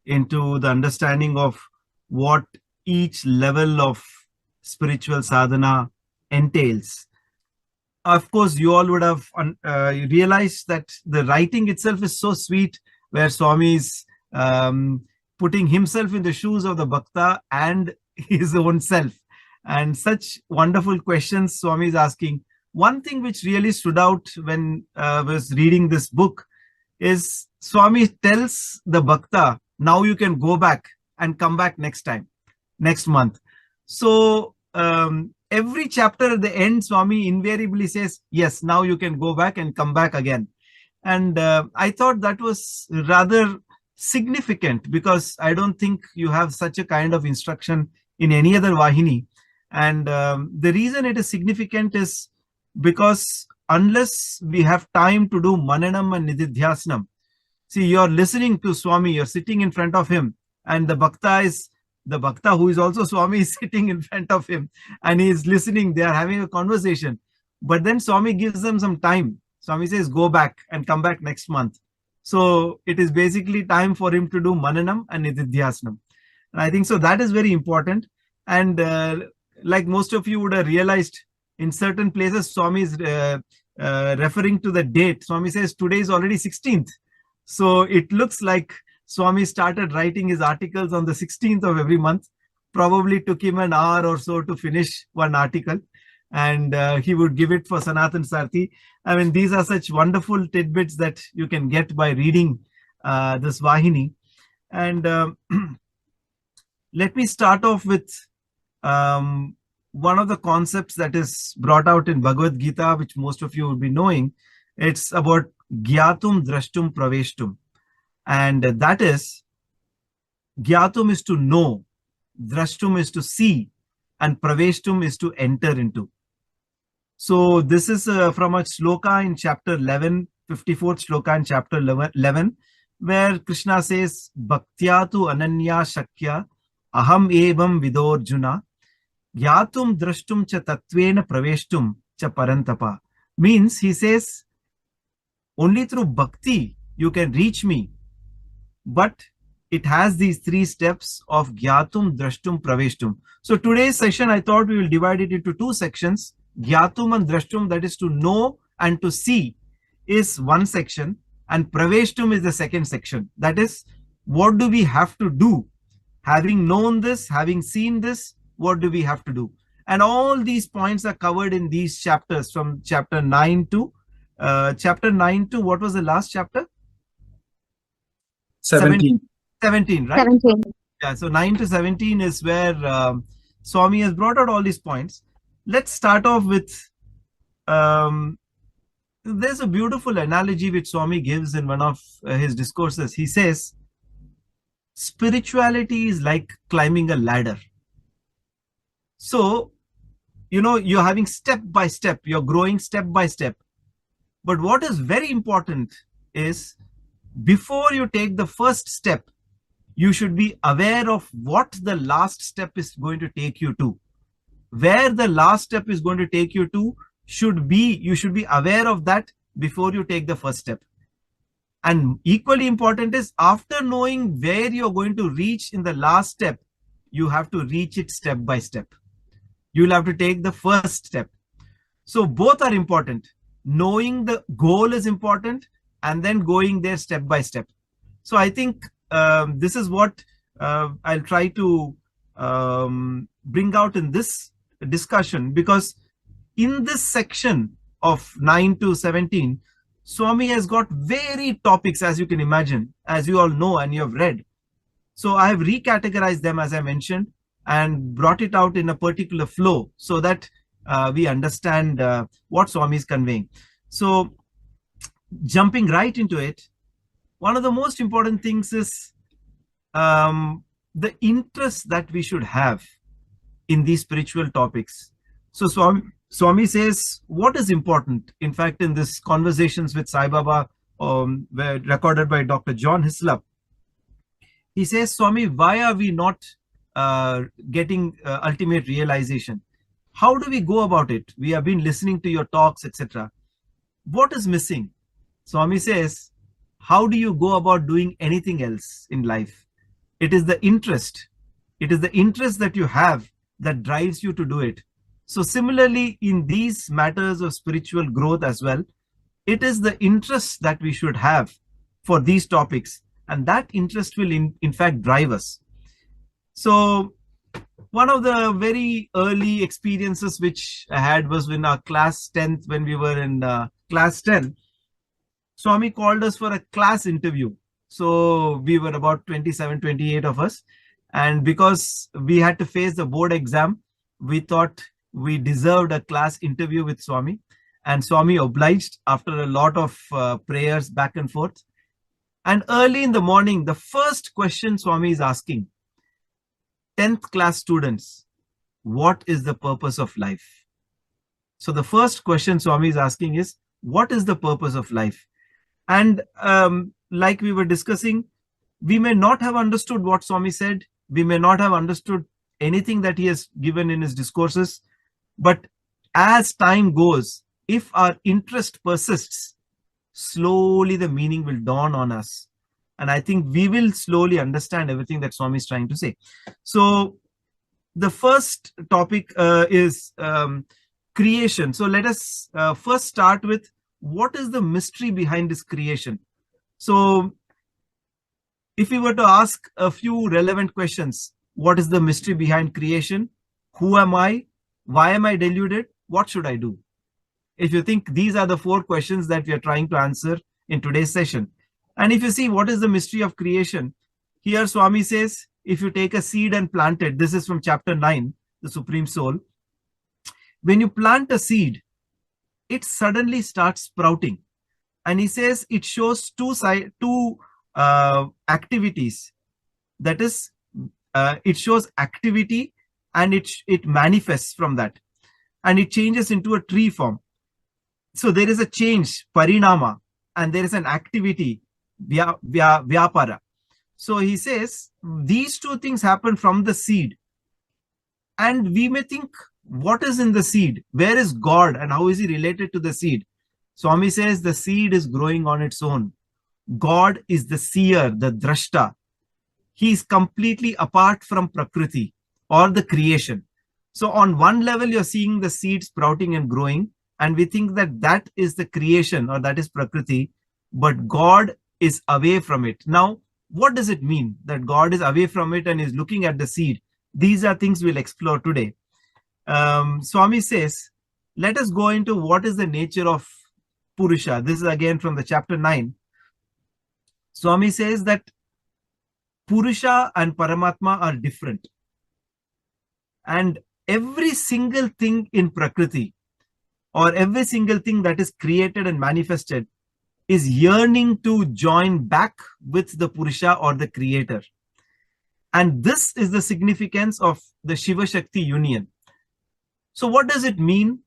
into the understanding of what each level of spiritual sadhana entails. Of course, you all would have realized that the writing itself is so sweet, where Swami is putting himself in the shoes of the bhakta and his own self. And such wonderful questions Swami is asking. One thing which really stood out when I was reading this book is Swami tells the bhakta, now you can go back and come back next month. So every chapter at the end, Swami invariably says, yes, now you can go back and come back again. And I thought that was rather significant, because I don't think you have such a kind of instruction in any other Vahini. And the reason it is significant is because unless we have time to do Mananam and Nididhyasnam, see, you're listening to Swami, you're sitting in front of him, and the bhakta who is also Swami is sitting in front of him, and he is listening, they are having a conversation. But then Swami gives them some time. Swami says, go back and come back next month. So it is basically time for him to do Mananam and Nididhyasnam. And I think so that is very important. And like most of you would have realized, in certain places, Swami is referring to the date. Swami says today is already 16th. So it looks like Swami started writing his articles on the 16th of every month. Probably took him an hour or so to finish one article, and he would give it for Sanatan Sarthi. I mean, these are such wonderful tidbits that you can get by reading this Vahini. And let me start off with one of the concepts that is brought out in Bhagavad Gita, which most of you will be knowing. It's about Gyatum Drashtum Praveshtum. And that is, Gyatum is to know, Drashtum is to see, and Praveshtum is to enter into. So this is from a shloka in chapter 11, 54th shloka in chapter 11, where Krishna says, Bhaktyatu Ananya Shakya Aham Evam Vidorjuna Gyatum Drashtum Cha Tatvena Praveshtum Cha Parantapa. Means, he says, only through bhakti you can reach me, but it has these three steps of Gyatum, Drashtum, Praveshtum. So today's session, I thought we will divide it into two sections. Gyatum and Drashtum, that is to know and to see, is one section, and Praveshtum is the second section. That is, what do we have to do? Having known this, having seen this, what do we have to do? And all these points are covered in these chapters, from chapter 9 to what was the last chapter? 17, right? 17. Yeah, so 9 to 17 is where Swami has brought out all these points. Let's start off with, there's a beautiful analogy which Swami gives in one of his discourses. He says, spirituality is like climbing a ladder. So, you're having step by step, you're growing step by step. But what is very important is, before you take the first step, you should be aware of what the last step is going to take you to. Where the last step is going to take you to you should be aware of that before you take the first step. And equally important is, after knowing where you're going to reach in the last step, you have to reach it step by step. You'll have to take the first step. So both are important. Knowing the goal is important, and then going there step by step. So I think this is what I'll try to bring out in this discussion, because in this section of 9 to 17, Swami has got varied topics, as you can imagine, as you all know and you have read. So I have recategorized them, as I mentioned, and brought it out in a particular flow so that we understand what Swami is conveying. So jumping right into it, one of the most important things is the interest that we should have in these spiritual topics. So Swami says, what is important? In fact, in this Conversations with Sai Baba, recorded by Dr. John Hislop, he says, Swami, why are we not getting ultimate realization? How do we go about it? We have been listening to your talks, etc. What is missing? Swami says, how do you go about doing anything else in life? It is the interest. It is the interest that you have that drives you to do it. So similarly, in these matters of spiritual growth as well, it is the interest that we should have for these topics. And that interest will in fact drive us. So one of the very early experiences which I had was in our class 10th, when we were in class 10. Swami called us for a class interview. So we were about 27, 28 of us. And because we had to face the board exam, we thought we deserved a class interview with Swami. And Swami obliged after a lot of prayers back and forth. And early in the morning, the first question Swami is asking, 10th class students, what is the purpose of life? So the first question Swami is asking is, what is the purpose of life? And like we were discussing, we may not have understood what Swami said. We may not have understood anything that he has given in his discourses. But as time goes, if our interest persists, slowly the meaning will dawn on us. And I think we will slowly understand everything that Swami is trying to say. So the first topic is creation. So let us first start with, what is the mystery behind this creation? So if we were to ask a few relevant questions, what is the mystery behind creation? Who am I? Why am I deluded? What should I do? If you think, these are the 4 questions that we are trying to answer in today's session. And if you see what is the mystery of creation, here Swami says, if you take a seed and plant it, this is from chapter 9, the Supreme Soul. When you plant a seed, it suddenly starts sprouting. And he says it shows two activities. That is, it shows activity and it manifests from that. And it changes into a tree form. So there is a change, parinama, and there is an activity, vyapara. So he says these 2 things happen from the seed. And we may think, what is in the seed? Where is God and how is he related to the seed? Swami says the seed is growing on its own. God is the seer, the drashta. He is completely apart from Prakriti or the creation. So on one level, you're seeing the seed sprouting and growing, and we think that that is the creation or that is Prakriti, but God is away from it. Now, what does it mean that God is away from it and is looking at the seed? These are things we'll explore today. Swami says, let us go into what is the nature of Purusha. This is again from the chapter 9. Swami says that Purusha and Paramatma are different. And every single thing in Prakriti, or every single thing that is created and manifested, is yearning to join back with the Purusha or the creator. And this is the significance of the Shiva Shakti union. So what does it mean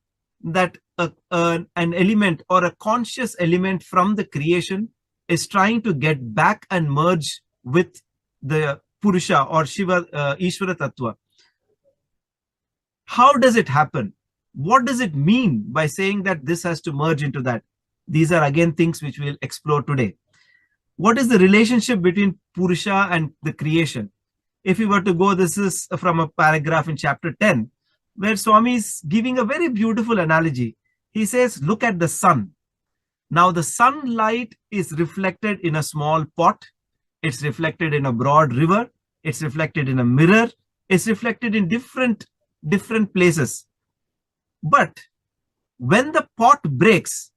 that an element or a conscious element from the creation is trying to get back and merge with the Purusha or Shiva, Ishvara Tattva? How does it happen? What does it mean by saying that this has to merge into that? These are again things which we'll explore today. What is the relationship between Purusha and the creation? If we were to go, this is from a paragraph in chapter 10, where Swami is giving a very beautiful analogy. He says, look at the sun. Now the sunlight is reflected in a small pot. It's reflected in a broad river. It's reflected in a mirror. It's reflected in different places. But when the pot breaks,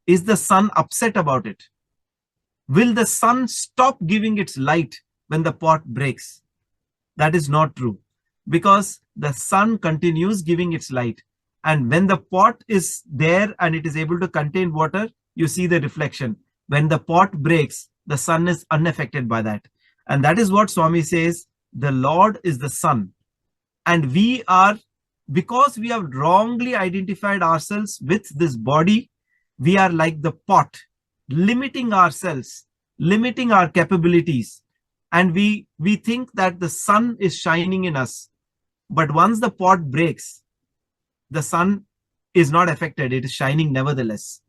is the sun upset about it? Will the sun stop giving its light when the pot breaks? That is not true, because the sun continues giving its light. And when the pot is there and it is able to contain water, you see the reflection. When the pot breaks, the sun is unaffected by that. And that is what Swami says, the Lord is the sun. And we are, because we have wrongly identified ourselves with this body, we are like the pot, limiting ourselves, limiting our capabilities. And we think that the sun is shining in us. But once the pot breaks, the sun is not affected. It is shining nevertheless.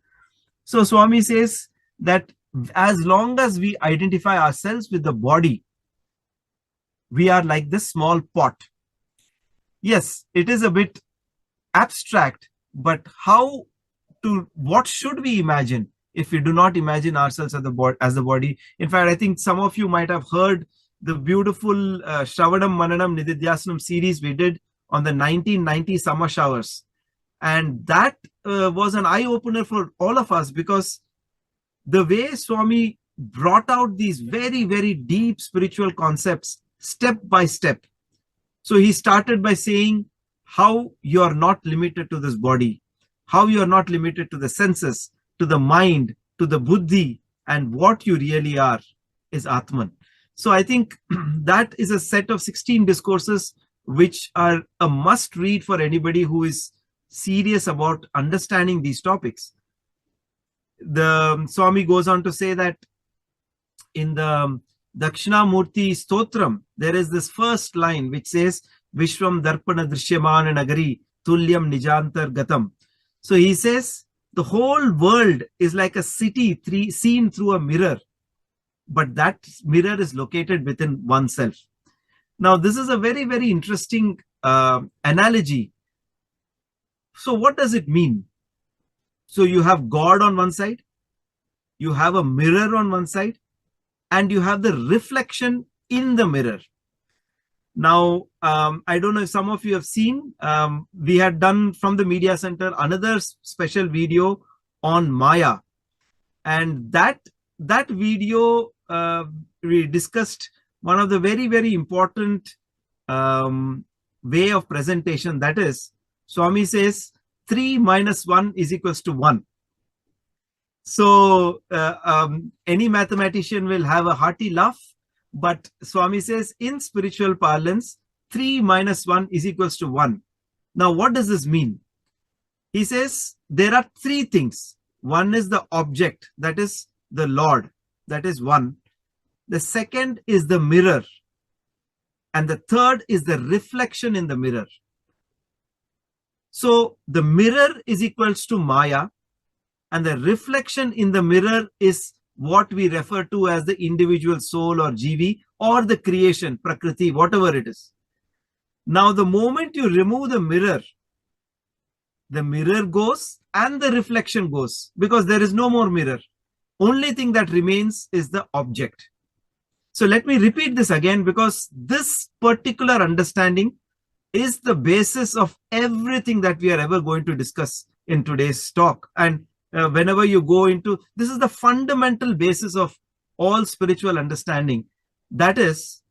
So Swami says that as long as we identify ourselves with the body, we are like this small pot. Yes, it is a bit abstract, but what should we imagine if we do not imagine ourselves as the body? In fact, I think some of you might have heard the beautiful Shravanam Mananam Nididhyasanam series we did on the 1990 summer showers. And that was an eye-opener for all of us, because the way Swami brought out these very, very deep spiritual concepts step by step. So he started by saying how you are not limited to this body, how you are not limited to the senses, to the mind, to the buddhi, and what you really are is Atman. So I think that is a set of 16 discourses which are a must read for anybody who is serious about understanding these topics. The Swami goes on to say that in the Dakshinamurti Stotram, there is this first line which says, Vishwam Darpana Drishyamana Nagari Tulyam Nijantar Gatam. So he says, the whole world is like a city seen through a mirror, but that mirror is located within oneself. Now, this is a very, very interesting analogy. So what does it mean? So you have God on one side, you have a mirror on one side, and you have the reflection in the mirror. Now, I don't know if some of you have seen, we had done from the Media Center another special video on Maya. And that video, we discussed one of the very, very important way of presentation. That is, Swami says 3 minus 1 is equals to 1. So any mathematician will have a hearty laugh. But Swami says in spiritual parlance, 3 minus 1 is equals to 1. Now, what does this mean? He says there are 3 things. One is the object, that is the Lord, that is 1. The second is the mirror. And the third is the reflection in the mirror. So the mirror is equals to Maya, and the reflection in the mirror is what we refer to as the individual soul or Jivi, or the creation, Prakriti, whatever it is. Now, the moment you remove the mirror goes and the reflection goes, because there is no more mirror. Only thing that remains is the object. So let me repeat this again, because this particular understanding is the basis of everything that we are ever going to discuss in today's talk. And whenever you go into, this is the fundamental basis of all spiritual understanding. That is,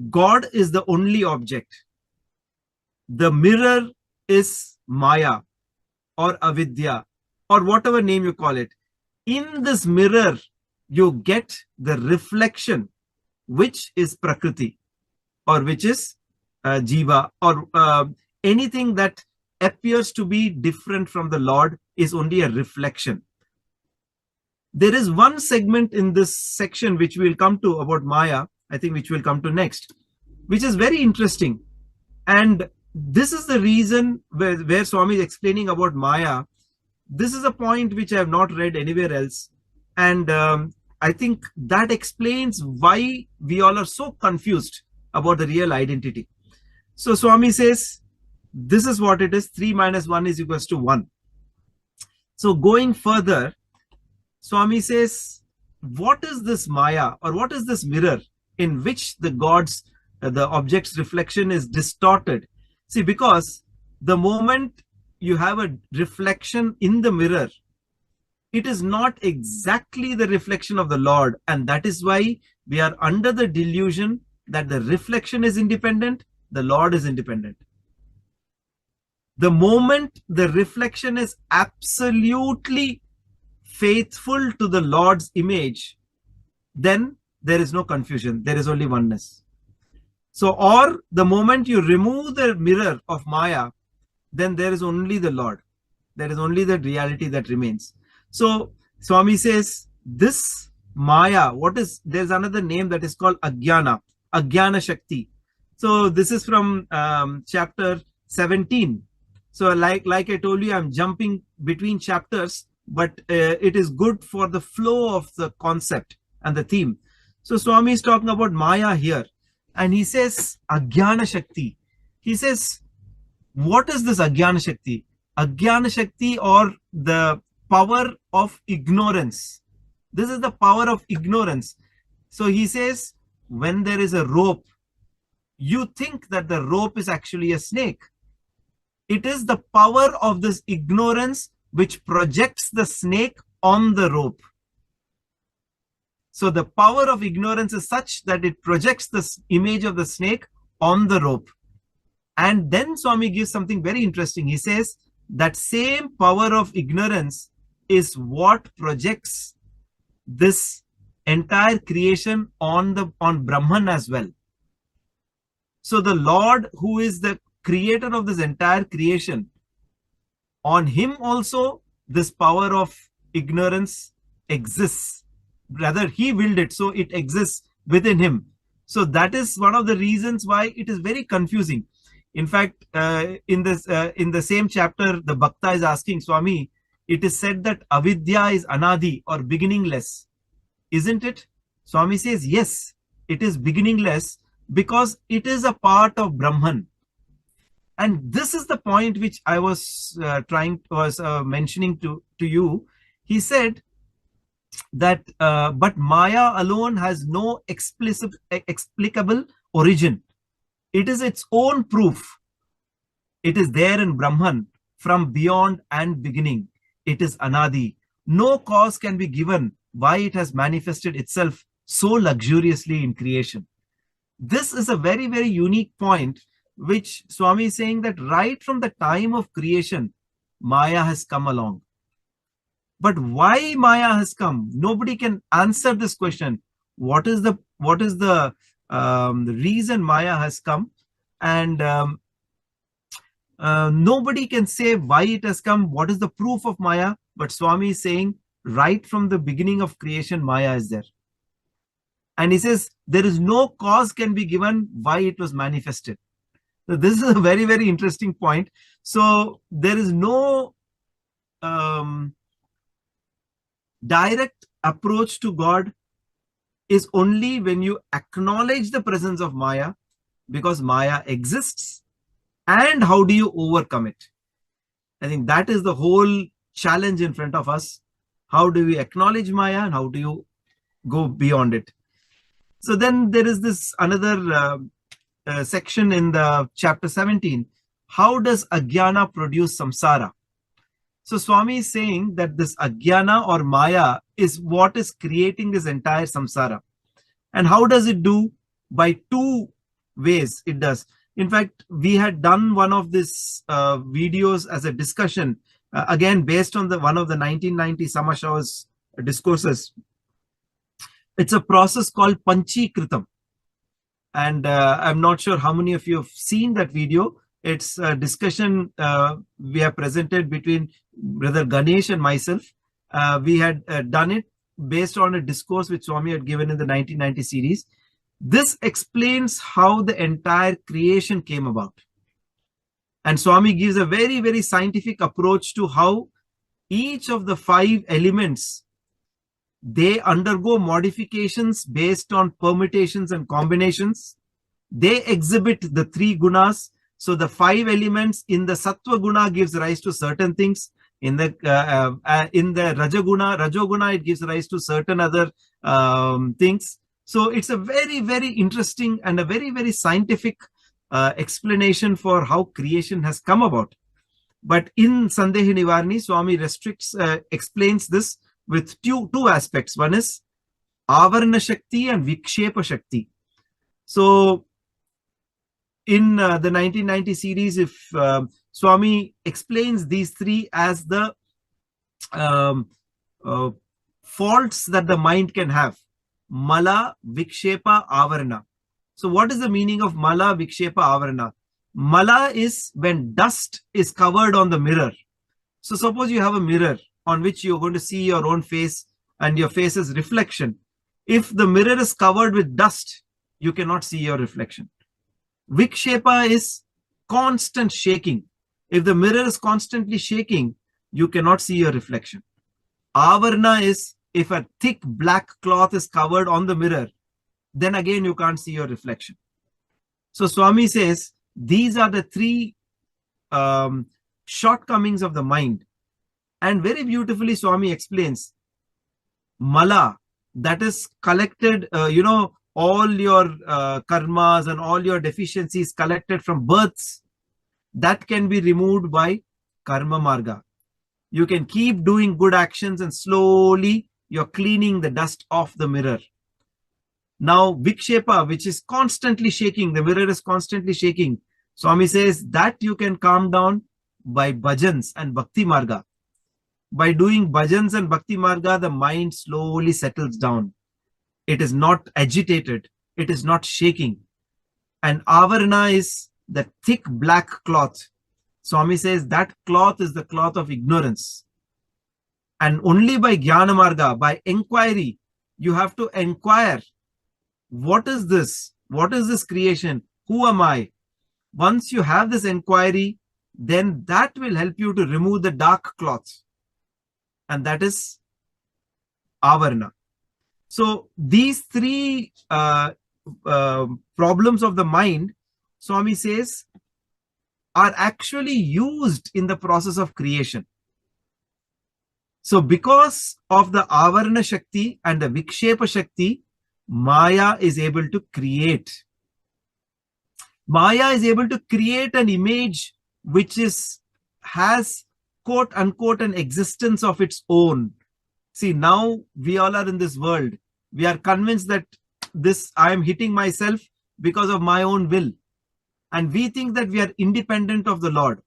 God is the only object. The mirror is Maya or Avidya or whatever name you call it. In this mirror, you get the reflection, which is Prakriti or which is Jiva, or anything that appears to be different from the Lord is only a reflection. There is one segment in this section which we'll come to about Maya, I think, which we'll come to next, which is very interesting. And this is the reason where Swami is explaining about Maya. This is a point which I have not read anywhere else. And I think that explains why we all are so confused about the real identity. So Swami says, this is what it is. 3 minus 1 is equals to 1. So going further, Swami says, what is this Maya, or what is this mirror in which the object's reflection is distorted? See, because the moment you have a reflection in the mirror, it is not exactly the reflection of the Lord. And that is why we are under the delusion that the reflection is independent, the Lord is independent. The moment the reflection is absolutely faithful to the Lord's image, then there is no confusion, there is only oneness. So, or the moment you remove the mirror of Maya, then there is only the Lord. There is only the reality that remains. So Swami says, this Maya, there's another name that is called Ajnana, Ajnana Shakti. So this is from chapter 17. So like I told you, I'm jumping between chapters, but it is good for the flow of the concept and the theme. So Swami is talking about Maya here, and he says Ajnana Shakti. He says, what is this Ajnana Shakti? Ajnana Shakti, or the power of ignorance. This is the power of ignorance. So he says, when there is a rope, you think that the rope is actually a snake. It is the power of this ignorance which projects the snake on the rope. So the power of ignorance is such that it projects this image of the snake on the rope. And then Swami gives something very interesting. He says that same power of ignorance is what projects this entire creation on Brahman as well. So the Lord, who is the creator of this entire creation, on him also this power of ignorance exists. Rather, he willed it, so it exists within him. So that is one of the reasons why it is very confusing. In fact, in the same chapter, the Bhakta is asking Swami, it is said that avidya is anadi, or beginningless. Isn't it? Swami says, yes, it is beginningless because it is a part of Brahman. And this is the point which I was mentioning to you. He said that, but Maya alone has no explicable origin. It is its own proof. It is there in Brahman from beyond and beginning. It is anadi. No cause can be given why it has manifested itself so luxuriously in creation. This is a very, very unique point, which Swami is saying that right from the time of creation, Maya has come along. But why Maya has come? Nobody can answer this question. What is the reason Maya has come? And nobody can say why it has come. What is the proof of Maya? But Swami is saying right from the beginning of creation, Maya is there. And he says there is no cause can be given why it was manifested. So this is a very, very interesting point. So there is no direct approach to God is only when you acknowledge the presence of Maya, because Maya exists. And how do you overcome it? I think that is the whole challenge in front of us. How do we acknowledge Maya and how do you go beyond it? So then there is this another section in the chapter 17. How does Ajnana produce samsara? So Swami is saying that this Ajnana or Maya is what is creating this entire samsara. And how does it do? By two ways it does. In fact, we had done one of these videos as a discussion, again based on one of the 1990 Samasha's discourses. It's a process called Panchikritam. And I'm not sure how many of you have seen that video. It's a discussion we have presented between Brother Ganesh and myself. We had done it based on a discourse which Swami had given in the 1990 series. This explains how the entire creation came about. And Swami gives a very, very scientific approach to how each of the 5 elements They undergo modifications based on permutations and combinations. They exhibit the three gunas. So the five elements in the sattva guna gives rise to certain things. In the rajoguna, it gives rise to certain other things. So it's a very, very interesting and a very, very scientific explanation for how creation has come about. But in Sandeha Nivarini, Swami explains this with two aspects. One is Avarna Shakti and Vikshepa Shakti. So in the 1990 series, if Swami explains these three as the faults that the mind can have. Mala, Vikshepa, Avarna. So what is the meaning of Mala, Vikshepa, Avarna? Mala is when dust is covered on the mirror. So suppose you have a mirror on which you're going to see your own face and your face's reflection. If the mirror is covered with dust, you cannot see your reflection. Vikshepa is constant shaking. If the mirror is constantly shaking, you cannot see your reflection. Avarna is if a thick black cloth is covered on the mirror, then again you can't see your reflection. So Swami says these are the three shortcomings of the mind. And very beautifully Swami explains Mala, that is collected, all your karmas and all your deficiencies collected from births, that can be removed by karma marga. You can keep doing good actions and slowly you're cleaning the dust off the mirror. Now Vikshepa, which is constantly shaking, the mirror is constantly shaking. Swami says that you can calm down by bhajans and bhakti marga. By doing bhajans and bhakti marga, the mind slowly settles down. It is not agitated. It is not shaking. And avarna is the thick black cloth. Swami says that cloth is the cloth of ignorance. And only by jnana marga, by inquiry, you have to inquire, what is this? What is this creation? Who am I? Once you have this inquiry, then that will help you to remove the dark cloth. And that is avarna. So these three problems of the mind, Swami says, are actually used in the process of creation. So because of the avarna shakti and the vikshepa shakti, Maya is able to create. Maya is able to create an image which has quote unquote an existence of its own. See, now we all are in this world. We are convinced that I am hitting myself because of my own will. And we think that we are independent of the Lord.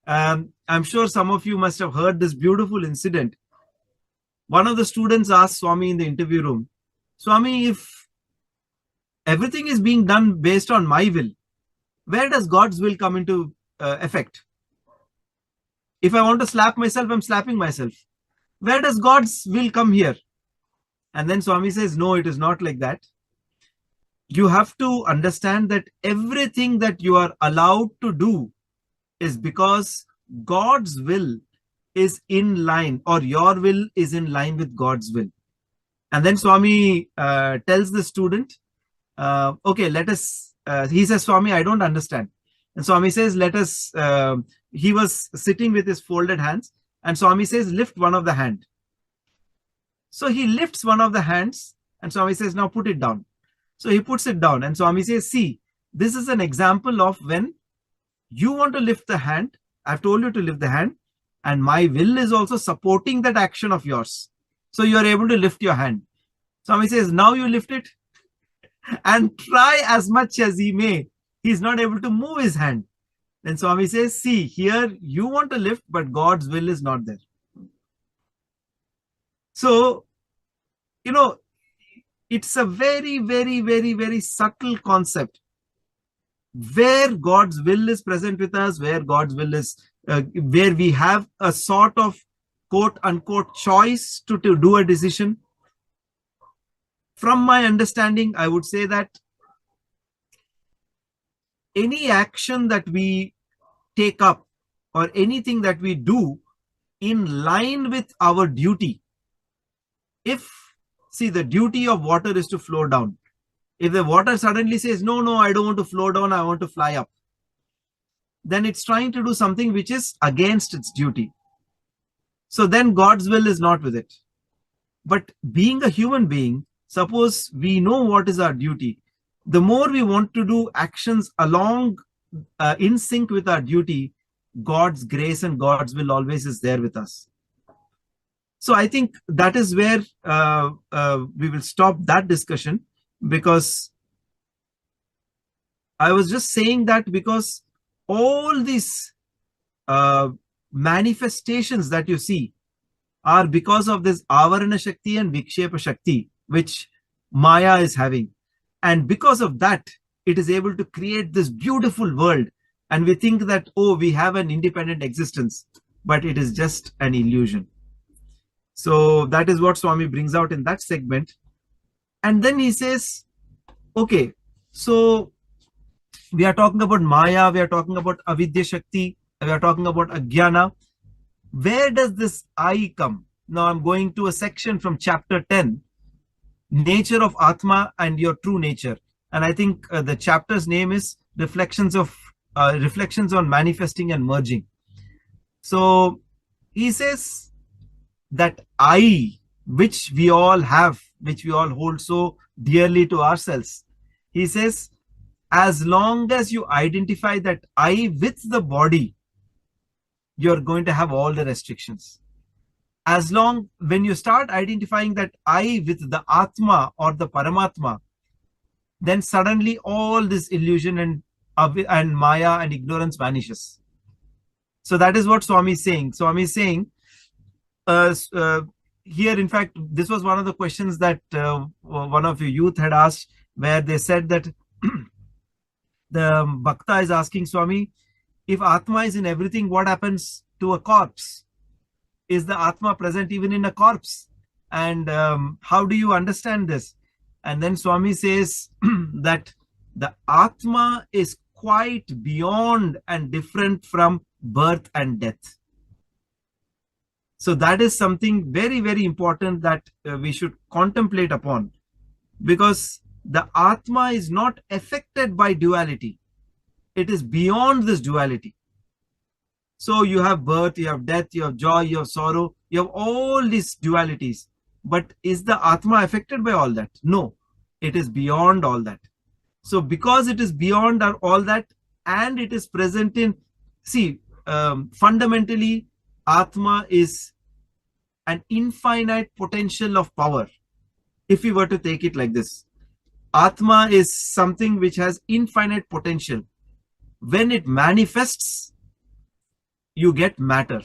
I'm sure some of you must have heard this beautiful incident. One of the students asked Swami in the interview room, Swami, if everything is being done based on my will, where does God's will come into effect? If I want to slap myself, I'm slapping myself. Where does God's will come here? And then Swami says, no, it is not like that. You have to understand that everything that you are allowed to do is because God's will is in line, or your will is in line with God's will. And then Swami tells the student, okay, let us, he says, Swami, I don't understand. And Swami says, let us, he was sitting with his folded hands, and Swami says, lift one of the hand. So he lifts one of the hands, and Swami says, now put it down. So he puts it down, and Swami says, see, this is an example of when you want to lift the hand. I've told you to lift the hand, and my will is also supporting that action of yours. So you are able to lift your hand. Swami says, now you lift it and try as much as he may. He's not able to move his hand. Then Swami says, see, here you want to lift, but God's will is not there. So, it's a very, very, very, very subtle concept. Where God's will is present with us, where God's will is, where we have a sort of quote unquote choice to do a decision. From my understanding, I would say that any action that we take up or anything that we do in line with our duty, See, the duty of water is to flow down. If the water suddenly says, no, I don't want to flow down, I want to fly up, then it's trying to do something which is against its duty. So then God's will is not with it. But being a human being, suppose we know what is our duty, the more we want to do actions along in sync with our duty, God's grace and God's will always is there with us. So I think that is where we will stop that discussion, because I was just saying that because all these manifestations that you see are because of this Avarana Shakti and Vikshepa Shakti, which Maya is having. And because of that, it is able to create this beautiful world. And we think that, oh, we have an independent existence, but it is just an illusion. So that is what Swami brings out in that segment. And then he says, okay, so we are talking about Maya, we are talking about Avidya Shakti, we are talking about Ajnana. Where does this I come? Now I'm going to a section from chapter 10, Nature of Atma and Your True Nature. And I think the chapter's name is Reflections on Manifesting and Merging. So he says that I, which we all have, which we all hold so dearly to ourselves, he says, as long as you identify that I with the body, you're going to have all the restrictions. When you start identifying that I with the Atma or the Paramatma, then suddenly all this illusion and Maya and ignorance vanishes. So that is what Swami is saying. Swami is saying, here, in fact, this was one of the questions that one of your youth had asked, where they said that the Bhakta is asking Swami, if Atma is in everything, what happens to a corpse? Is the Atma present even in a corpse? And how do you understand this? And then Swami says that the Atma is quite beyond and different from birth and death. So that is something very, very important that we should contemplate upon, because the Atma is not affected by duality. It is beyond this duality. So you have birth, you have death, you have joy, you have sorrow, you have all these dualities. But is the Atma affected by all that? No, it is beyond all that. So because it is beyond all that, and it is present in, fundamentally, Atma is an infinite potential of power. If we were to take it like this, Atma is something which has infinite potential. When it manifests, you get matter.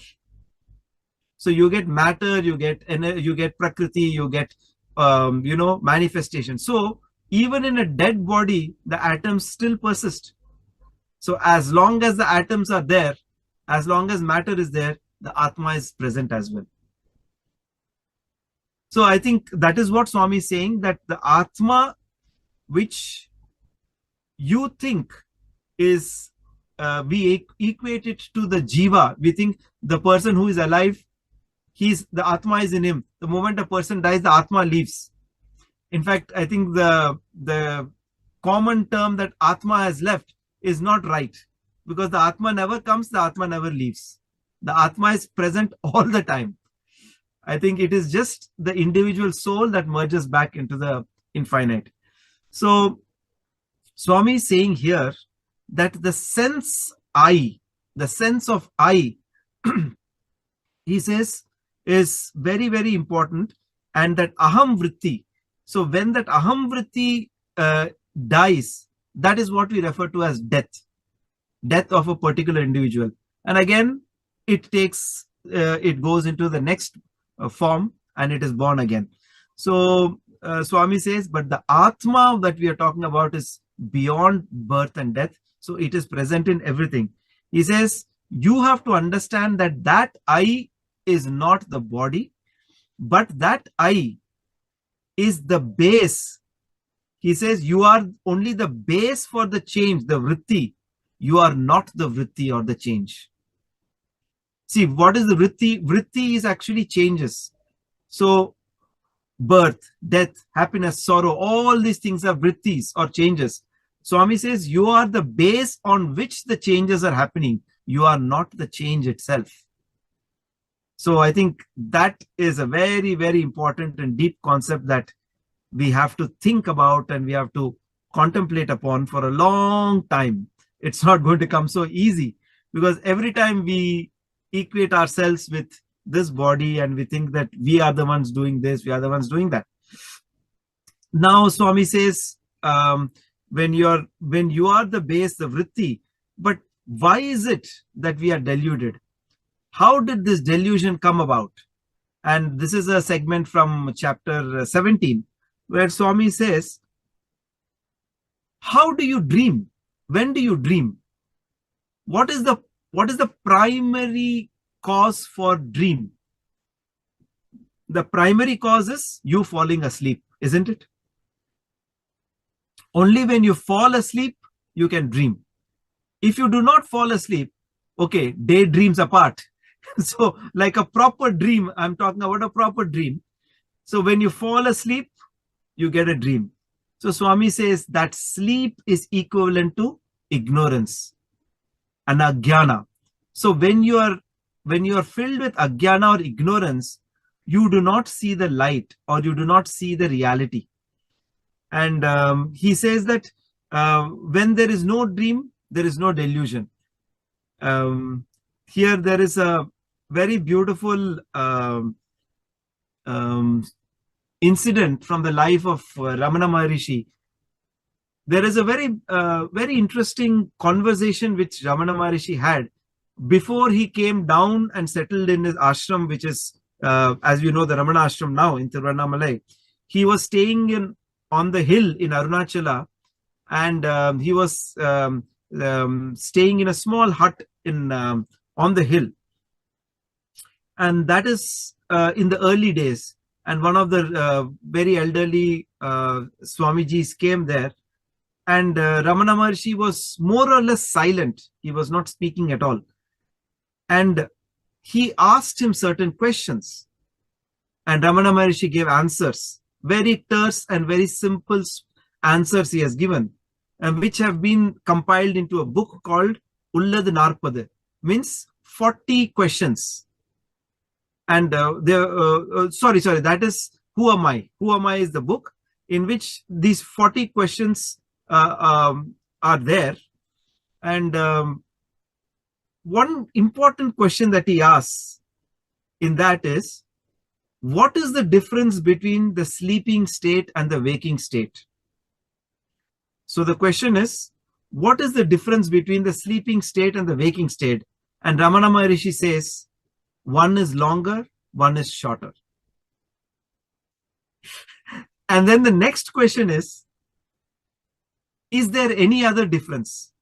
So you get matter, you get prakriti, you get manifestation. So even in a dead body, the atoms still persist. So as long as the atoms are there, as long as matter is there, the Atma is present as well. So I think that is what Swami is saying, that the Atma which you think is, we equate it to the Jiva. We think the person who is alive, the Atma is in him. The moment a person dies, the Atma leaves. In fact, I think the common term that Atma has left is not right, because the Atma never comes, the Atma never leaves. The Atma is present all the time. I think it is just the individual soul that merges back into the infinite. So Swami is saying here that the sense of I, he says, is very, very important, and that aham vritti. So when that aham vritti dies, that is what we refer to as death of a particular individual. And again, it goes into the next form and it is born again. So Swami says, but the Atma that we are talking about is beyond birth and death. So it is present in everything. He says, you have to understand that I is not the body, but that I is the base. He says, you are only the base for the change, the vritti. You are not the vritti or the change. See, what is the vritti? Vritti is actually changes. So birth, death, happiness, sorrow, all these things are vrittis or changes. Swami says you are the base on which the changes are happening. You are not the change itself. So I think that is a very, very important and deep concept that we have to think about and we have to contemplate upon for a long time. It's not going to come so easy, because every time we equate ourselves with this body and we think that we are the ones doing this, we are the ones doing that. Now Swami says, when you are the base, the vritti, but why is it that we are deluded? How did this delusion come about? And this is a segment from chapter 17, where Swami says, how do you dream? When do you dream? What is the primary cause for dream? The primary cause is you falling asleep, isn't it? Only when you fall asleep, you can dream. If you do not fall asleep, okay, daydreams apart. So like a proper dream, I'm talking about a proper dream. So when you fall asleep, you get a dream. So Swami says that sleep is equivalent to ignorance and ajnana. So when you are filled with ajnana or ignorance, you do not see the light or you do not see the reality. And he says that when there is no dream, there is no delusion. Here there is a very beautiful incident from the life of Ramana Maharishi. There is a very interesting conversation which Ramana Maharishi had before he came down and settled in his ashram, which is, as you know, the Ramana ashram now in Tiruvannamalai. He was staying on the hill in Arunachala, and he was staying in a small hut on the hill. And that is in the early days. And one of the very elderly Swamijis came there, and Ramana Maharshi was more or less silent. He was not speaking at all. And he asked him certain questions, and Ramana Maharshi gave answers, very terse and very simple answers he has given, and which have been compiled into a book called Ullad Narpade, means 40 questions. And that is Who Am I? Who Am I is the book in which these 40 questions are there. And one important question that he asks in that is, what is the difference between the sleeping state and the waking state? So the question is, what is the difference between the sleeping state and the waking state? And Ramana Maharishi says, one is longer, one is shorter. And then the next question is there any other difference?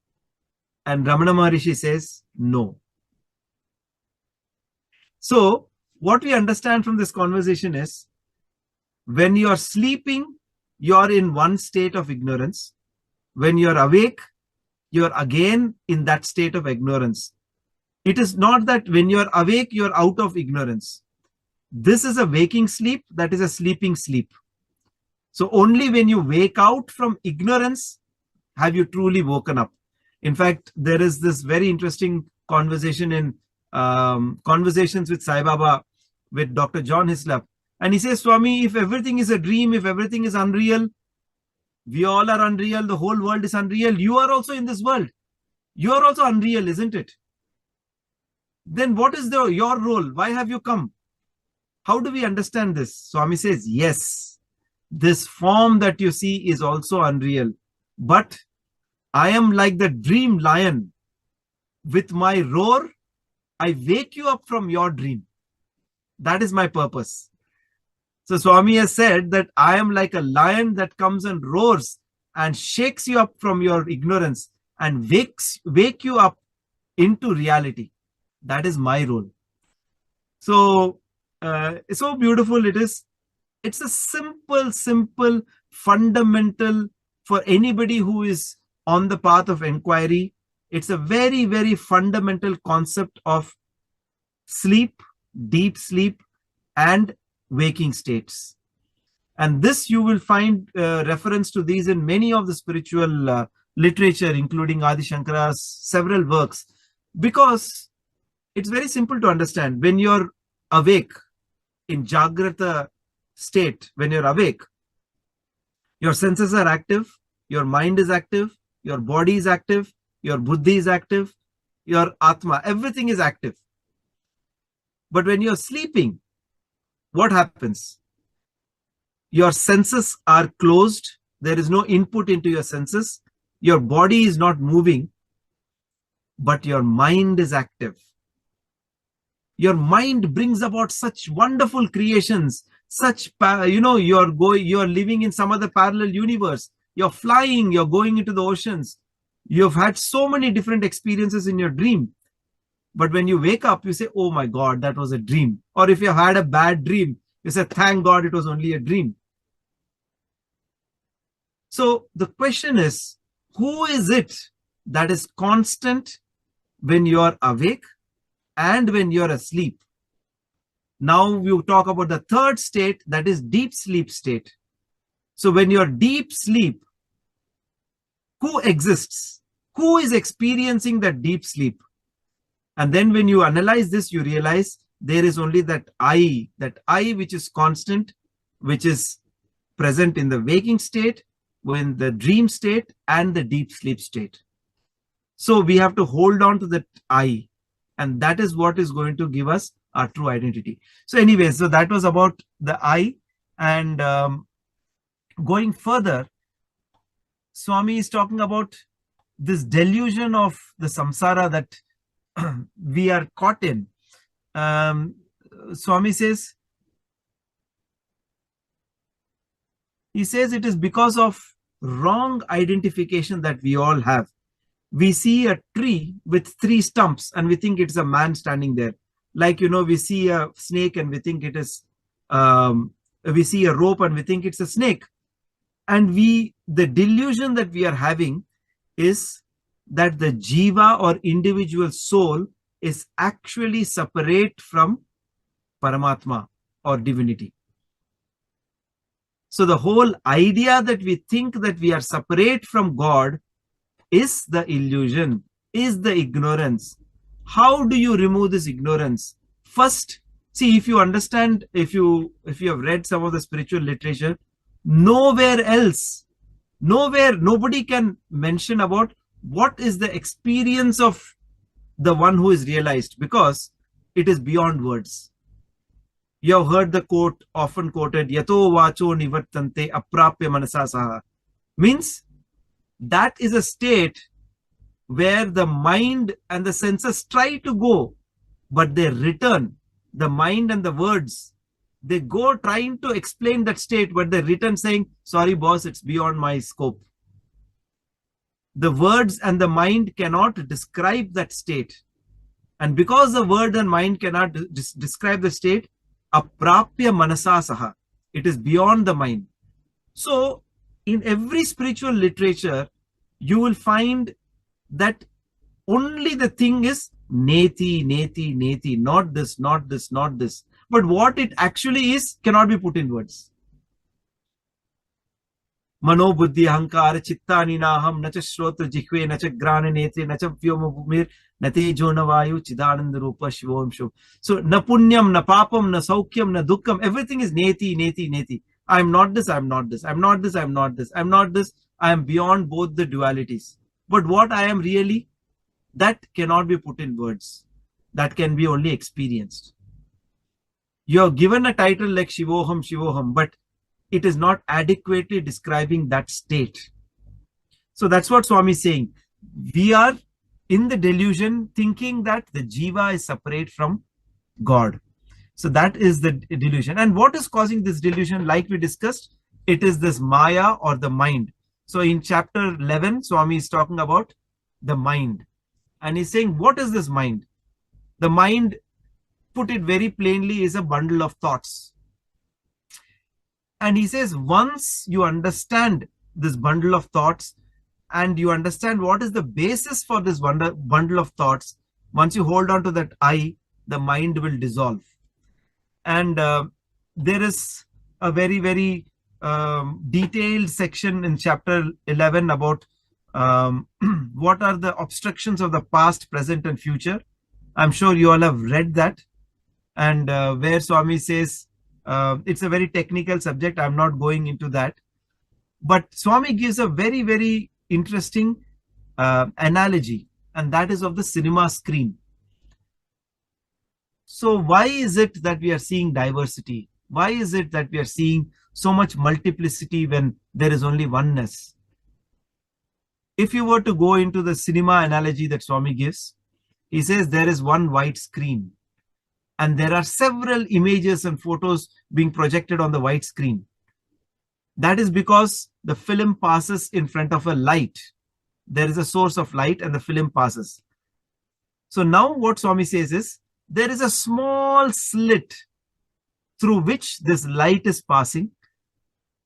And Ramana Maharishi says, no. So what we understand from this conversation is, when you are sleeping, you are in one state of ignorance. When you are awake, you are again in that state of ignorance. It is not that when you are awake, you are out of ignorance. This is a waking sleep, that is a sleeping sleep. So only when you wake out from ignorance have you truly woken up. In fact, there is this very interesting conversation in Conversations with Sai Baba with Dr. John Hislop. And he says, Swami, if everything is a dream, if everything is unreal, we all are unreal, the whole world is unreal, you are also in this world. You are also unreal, isn't it? Then what is your role? Why have you come? How do we understand this? Swami says, yes, this form that you see is also unreal. But I am like the dream lion. With my roar, I wake you up from your dream. That is my purpose. So Swami has said that I am like a lion that comes and roars and shakes you up from your ignorance and wake you up into reality. That is my role. So, so beautiful it is. It's a simple, fundamental for anybody who is on the path of inquiry. It's a very, very fundamental concept of sleep, deep sleep, and waking states. And this you will find reference to these in many of the spiritual literature, including Adi Shankara's several works, because it's very simple to understand. When you're awake in Jagrata state, when you're awake, your senses are active, your mind is active, your body is active, your buddhi is active, your atma, everything is active. But when you're sleeping, what happens? Your senses are closed. There is no input into your senses. Your body is not moving, but your mind is active. Your mind brings about such wonderful creations, such, you're living in some other parallel universe. You're flying, you're going into the oceans. You've had so many different experiences in your dream. But when you wake up, you say, oh my God, that was a dream. Or if you had a bad dream, you say, thank God it was only a dream. So the question is, who is it that is constant when you're awake and when you're asleep? Now we talk about the third state, that is deep sleep state. So when you're deep sleep, who exists? Who is experiencing that deep sleep? And then when you analyze this, you realize there is only that I which is constant, which is present in the waking state, in the dream state, and the deep sleep state. So we have to hold on to that I, and that is what is going to give us our true identity. So anyway, so that was about the I. And going further, Swami is talking about this delusion of the samsara that we are caught in. Swami says, he says it is because of wrong identification that we all have. We see a tree with 3 stumps and we think it's a man standing there. Like, we see a snake and we think it is, we see a rope and we think it's a snake. And the delusion that we are having is that the jiva or individual soul is actually separate from Paramatma or divinity. So the whole idea that we think that we are separate from God is the illusion, is the ignorance. How do you remove this ignorance? First, see, if you understand, if you have read some of the spiritual literature, nowhere else, nobody can mention about what is the experience of the one who is realized, because it is beyond words. You have heard the quote, often quoted, Yato vacho nivartante aprapya manasa saha. Means that is a state where the mind and the senses try to go, but they return. The mind and the words, they go trying to explain that state, but they return saying, sorry boss, it's beyond my scope. The words and the mind cannot describe that state. And because the word and mind cannot describe the state, aprapya manasa saha, it is beyond the mind. So in every spiritual literature, you will find that only the thing is neti, neti, neti, not this, not this, not this. But what it actually is cannot be put in words. Mano buddhi ahankara chitta ninaham nacha shrotra jihve nacha grana netri nacha vyoma bhumir nate jona vayu chidananda rupa shivom shub. So na punyam, na papam, na saukyam, na dukkham, everything is neti, neti, neti. I am not this, I am not this, I am not this, I am not this, I am not this, I am beyond both the dualities. But what I am really, that cannot be put in words. That can be only experienced. You are given a title like Shivoham, Shivoham, but it is not adequately describing that state. So that's what Swami is saying. We are in the delusion thinking that the jiva is separate from God. So that is the delusion. And what is causing this delusion? Like we discussed, it is this Maya or the mind. So in chapter 11, Swami is talking about the mind. And he's saying, what is this mind? The mind, put it very plainly, is a bundle of thoughts. And he says, once you understand this bundle of thoughts and you understand what is the basis for this bundle of thoughts, once you hold on to that I, the mind will dissolve. And there is a very, very detailed section in chapter 11 about what are the obstructions of the past, present, and future. I'm sure you all have read that, and where Swami says it's a very technical subject. I'm not going into that, but Swami gives a very, very interesting analogy, and that is of the cinema screen. So why is it that we are seeing diversity? Why is it that we are seeing so much multiplicity when there is only oneness? If you were to go into the cinema analogy that Swami gives, he says there is one white screen and there are several images and photos being projected on the white screen. That is because the film passes in front of a light. There is a source of light and the film passes. So now what Swami says is, there is a small slit through which this light is passing,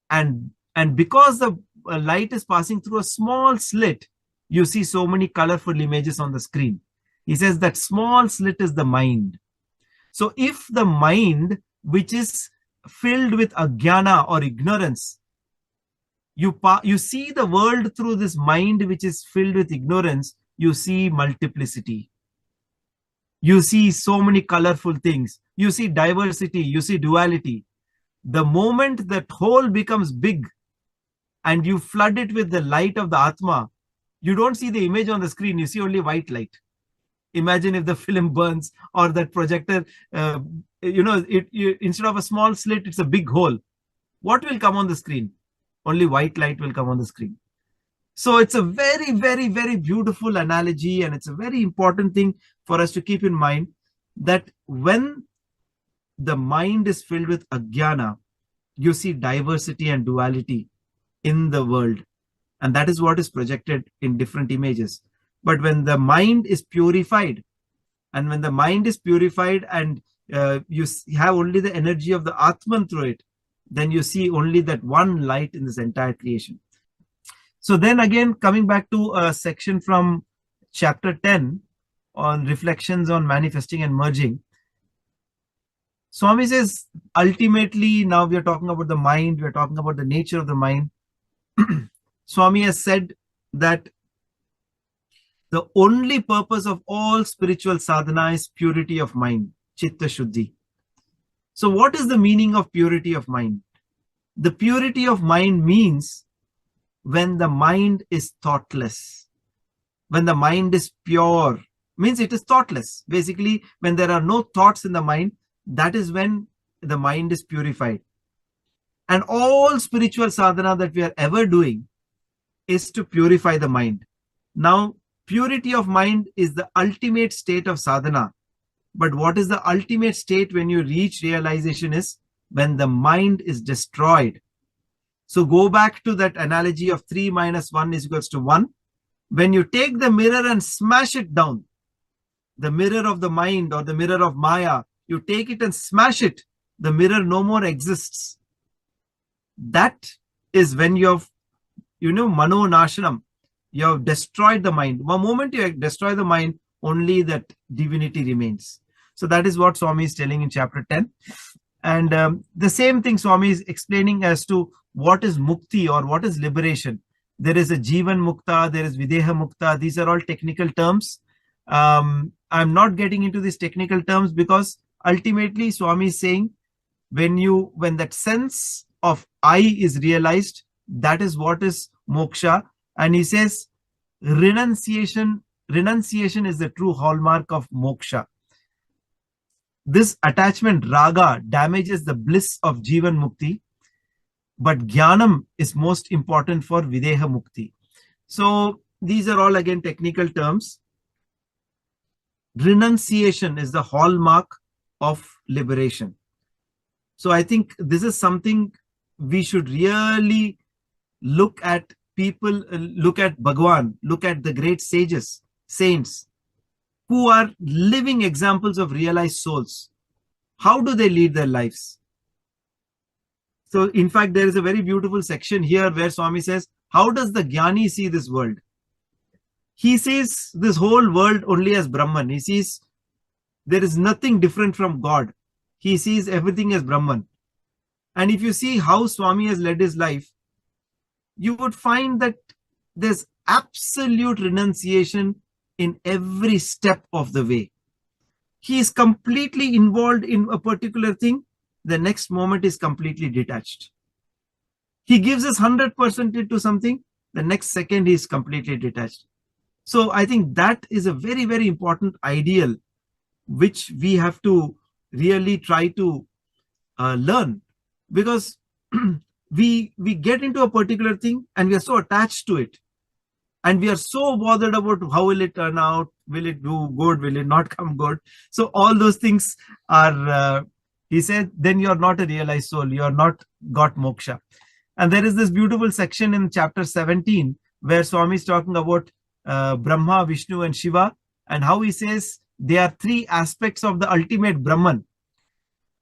and because the light is passing through a small slit, you see so many colorful images on the screen. He says that small slit is the mind. So if the mind, which is filled with ajnana or ignorance, you see the world through this mind which is filled with ignorance, you see multiplicity. You see so many colorful things. You see diversity. You see duality. The moment that whole becomes big and you flood it with the light of the Atma, you don't see the image on the screen. You see only white light. Imagine if the film burns or that projector, instead of a small slit, it's a big hole. What will come on the screen? Only white light will come on the screen. So it's a very, very, very beautiful analogy, and it's a very important thing for us to keep in mind, that when the mind is filled with ajnana, you see diversity and duality in the world, and that is what is projected in different images. But when the mind is purified, and you have only the energy of the Atman through it, then you see only that one light in this entire creation. So then again, coming back to a section from chapter 10 on reflections on manifesting and merging, Swami says, ultimately, now we are talking about the mind, we are talking about the nature of the mind. Swami has said that the only purpose of all spiritual sadhana is purity of mind, chitta shuddhi. So what is the meaning of purity of mind? The purity of mind means when the mind is thoughtless, when the mind is pure, means it is thoughtless. Basically, when there are no thoughts in the mind, that is when the mind is purified. And all spiritual sadhana that we are ever doing is to purify the mind. Now, purity of mind is the ultimate state of sadhana. But what is the ultimate state when you reach realization is when the mind is destroyed. So go back to that analogy of 3 minus 1 is equals to 1. When you take the mirror and smash it down, the mirror of the mind or the mirror of Maya, you take it and smash it, the mirror no more exists. That is when you have, mano nashanam, you have destroyed the mind. The moment you destroy the mind, only that divinity remains. So that is what Swami is telling in chapter 10. And the same thing Swami is explaining as to what is mukti or what is liberation. There is a Jivan Mukta, there is Videha Mukta. These are all technical terms. I'm not getting into these technical terms because ultimately Swami is saying when that sense of I is realized, that is what is moksha. And he says renunciation is the true hallmark of moksha. This attachment, raga, damages the bliss of Jivan Mukti, but Jnanam is most important for Videha Mukti. So these are all again technical terms. Renunciation is the hallmark of liberation. So I think this is something we should really look at. People look at Bhagwan, look at the great sages, saints, who are living examples of realized souls. How do they lead their lives? So in fact, there is a very beautiful section here where Swami says, how does the Jnani see this world? He sees this whole world only as Brahman. He sees there is nothing different from God. He sees everything as Brahman. And if you see how Swami has led his life, you would find that there's absolute renunciation in every step of the way. He is completely involved in a particular thing. The next moment is completely detached. He gives us 100% into something. The next second he is completely detached. So I think that is a very, very important ideal which we have to really try to learn, because we get into a particular thing and we are so attached to it, and we are so bothered about how will it turn out, will it do good, will it not come good. So all those things are, he said, then you are not a realized soul, you are not got moksha. And there is this beautiful section in chapter 17 where Swami is talking about Brahma, Vishnu and Shiva, and how he says they are three aspects of the ultimate Brahman.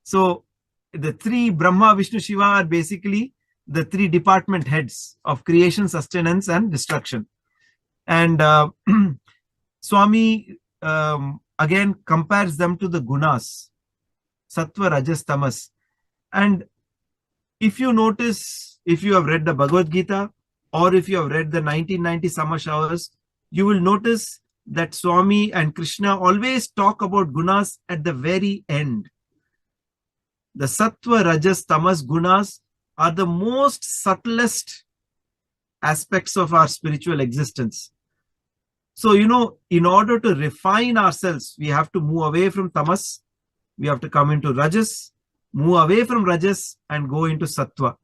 So the three Brahma, Vishnu, Shiva are basically the three department heads of creation, sustenance and destruction. And Swami again compares them to the gunas, sattva, rajas, tamas. And if you notice, if you have read the Bhagavad Gita or if you have read the 1990 summer showers, you will notice that Swami and Krishna always talk about gunas at the very end. The sattva, rajas, tamas gunas are the most subtlest aspects of our spiritual existence. So, you know, in order to refine ourselves, we have to move away from tamas, we have to come into rajas, move away from rajas and go into sattva.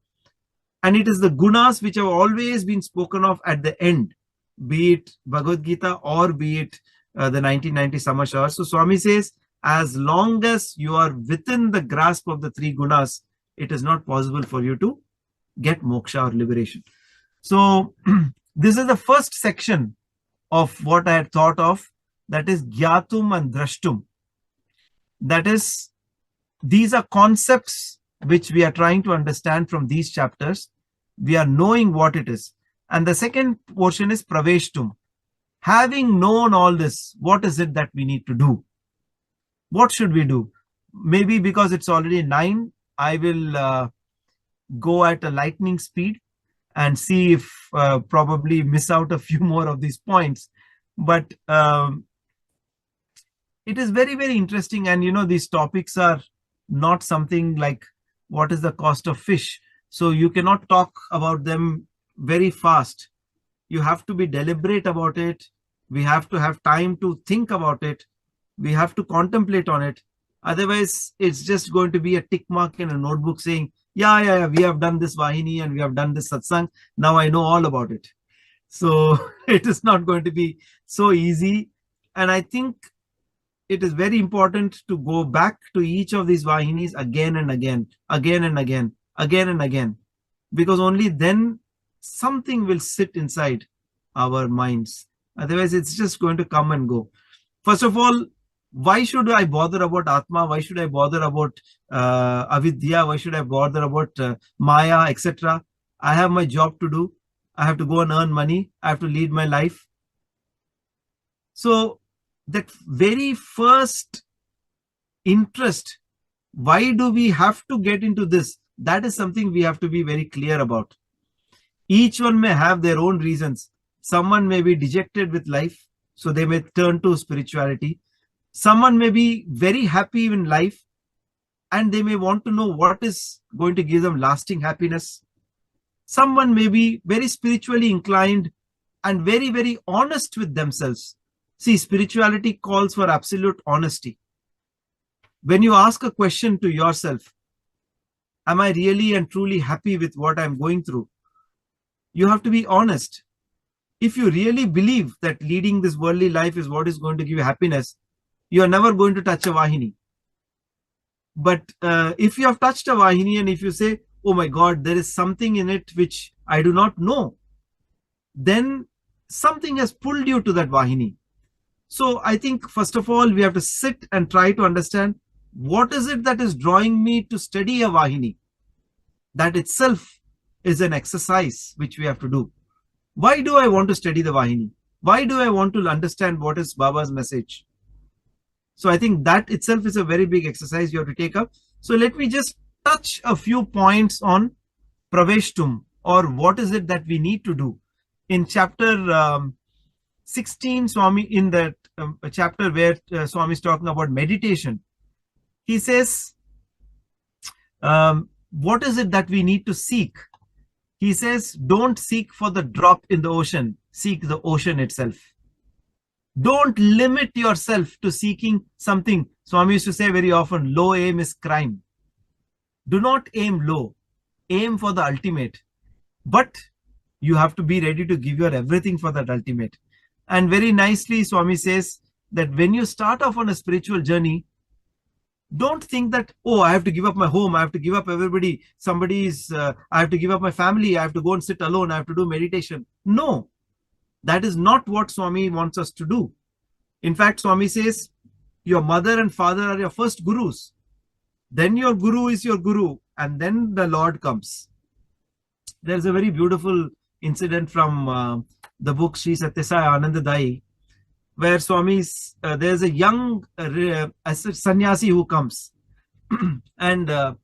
And it is the gunas which have always been spoken of at the end, be it Bhagavad Gita or be it the 1990 summer shower. So Swami says, as long as you are within the grasp of the three gunas, it is not possible for you to get moksha or liberation. So this is the first section of what I had thought of, that is Gyatum and Drashtum. That is, these are concepts which we are trying to understand from these chapters. We are knowing what it is. And the second portion is Praveshtum. Having known all this, what is it that we need to do? What should we do? Maybe because it's already 9, I will go at a lightning speed and see if probably miss out a few more of these points. But it is very, very interesting. And, you know, these topics are not something like what is the cost of fish. So you cannot talk about them very fast. You have to be deliberate about it. We have to have time to think about it. We have to contemplate on it. Otherwise, it's just going to be a tick mark in a notebook saying, yeah, we have done this Vahini and we have done this Satsang. Now I know all about it. So it is not going to be so easy. And I think it is very important to go back to each of these Vahinis again and again, again and again, again and again, because only then something will sit inside our minds. Otherwise, it's just going to come and go. First of all, why should I bother about Atma? Why should I bother about Avidya? Why should I bother about Maya, etc.? I have my job to do. I have to go and earn money. I have to lead my life. So that very first interest, why do we have to get into this? That is something we have to be very clear about. Each one may have their own reasons. Someone may be dejected with life, so they may turn to spirituality. Someone may be very happy in life and they may want to know what is going to give them lasting happiness. Someone may be very spiritually inclined and very, very honest with themselves. See, spirituality calls for absolute honesty. When you ask a question to yourself, am I really and truly happy with what I'm going through? You have to be honest. If you really believe that leading this worldly life is what is going to give you happiness, you are never going to touch a Vahini. But if you have touched a Vahini and if you say, oh my God, there is something in it which I do not know, then something has pulled you to that Vahini. So I think first of all, we have to sit and try to understand what is it that is drawing me to study a Vahini. That itself is an exercise which we have to do. Why do I want to study the Vahini? Why do I want to understand what is Baba's message? So I think that itself is a very big exercise you have to take up. So let me just touch a few points on Praveshtum, or what is it that we need to do. In chapter 16, Swami, in that chapter where Swami is talking about meditation, he says, what is it that we need to seek? He says, don't seek for the drop in the ocean, seek the ocean itself. Don't limit yourself to seeking something. Swami used to say very often, low aim is crime. Do not aim low, aim for the ultimate. But you have to be ready to give your everything for that ultimate. And very nicely, Swami says that when you start off on a spiritual journey, don't think that, oh, I have to give up my home, I have to give up everybody, I have to give up my family, I have to go and sit alone, I have to do meditation. No, that is not what Swami wants us to do. In fact, Swami says, your mother and father are your first gurus. Then your guru is your guru, and then the Lord comes. There's a very beautiful incident from the book Sri Sathya Sai Anandadai, where Swami's, there's a young sannyasi who comes and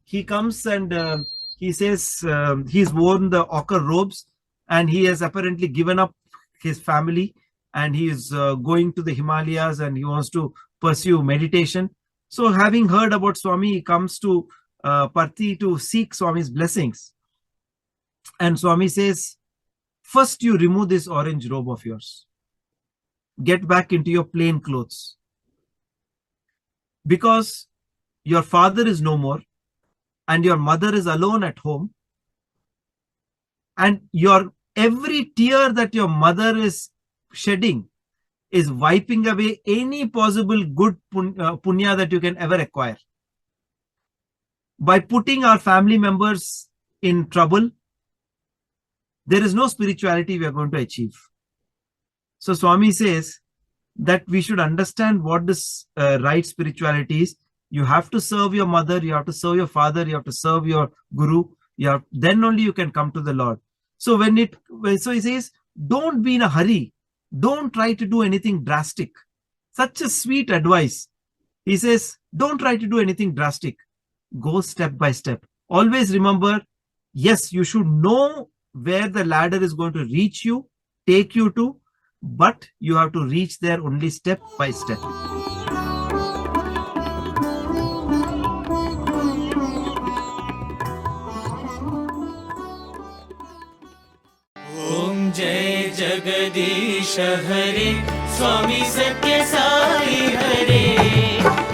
he comes and he says he's worn the ochre robes and he has apparently given up his family and he is going to the Himalayas and he wants to pursue meditation. So having heard about Swami, he comes to Parthi to seek Swami's blessings. And Swami says, first you remove this orange robe of yours. Get back into your plain clothes. Because your father is no more and your mother is alone at home. And every tear that your mother is shedding is wiping away any possible good punya that you can ever acquire. By putting our family members in trouble, there is no spirituality we are going to achieve. So Swami says that we should understand what this right spirituality is. You have to serve your mother, you have to serve your father, you have to serve your guru. Then only you can come to the Lord. So he says, don't be in a hurry. Don't try to do anything drastic. Such a sweet advice. He says, don't try to do anything drastic. Go step by step. Always remember, yes, you should know where the ladder is going to reach you, take you to, but you have to reach there only step by step. Om Jai Jagadish Hare Swami Sathya Sai Hare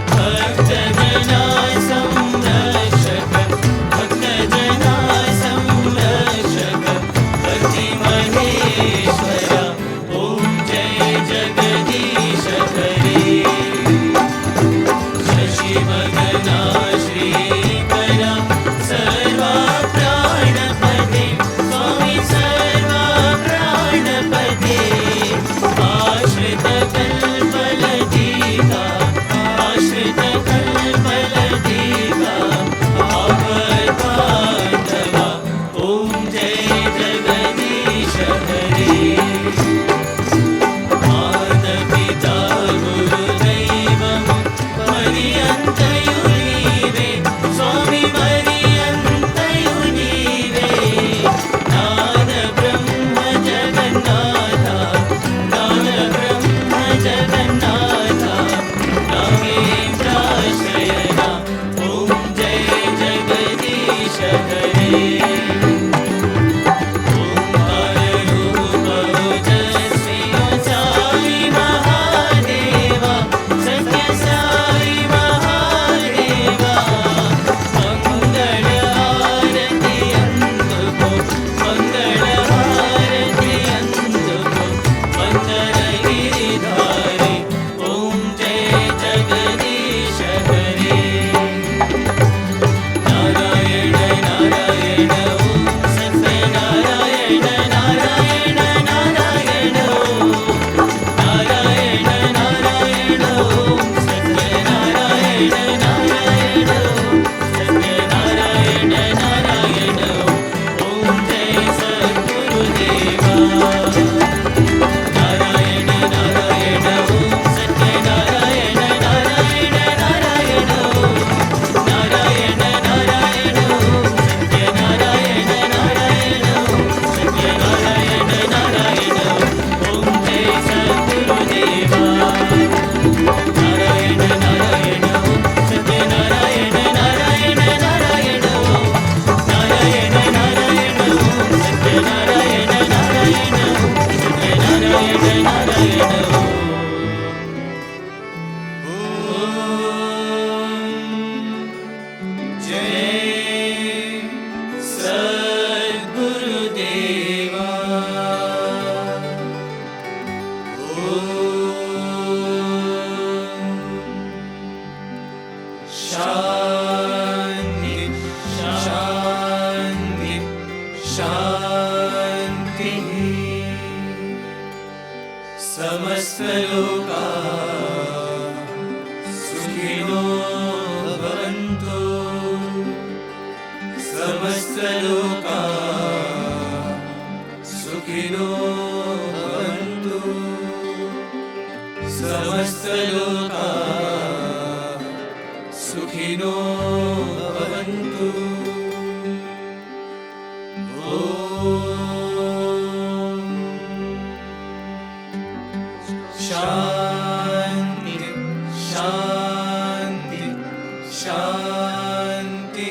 Bhakta Jana Samrashaka Bhakta Jana Samrashaka Bhakti Maheshwara Om Jai Jagadish Hare Shashi Bhagana Shri Kara Sarva Pranapade Swami Sarva Pranapade Ashrita Kalpaladika Ashrita Kalpaladika समस्तलोका सुखिनो भवन्तु समस्तलोका सुखिनो भवन्तु समस्तलोका सुखिनो भवन्तु शांति शांति शांति।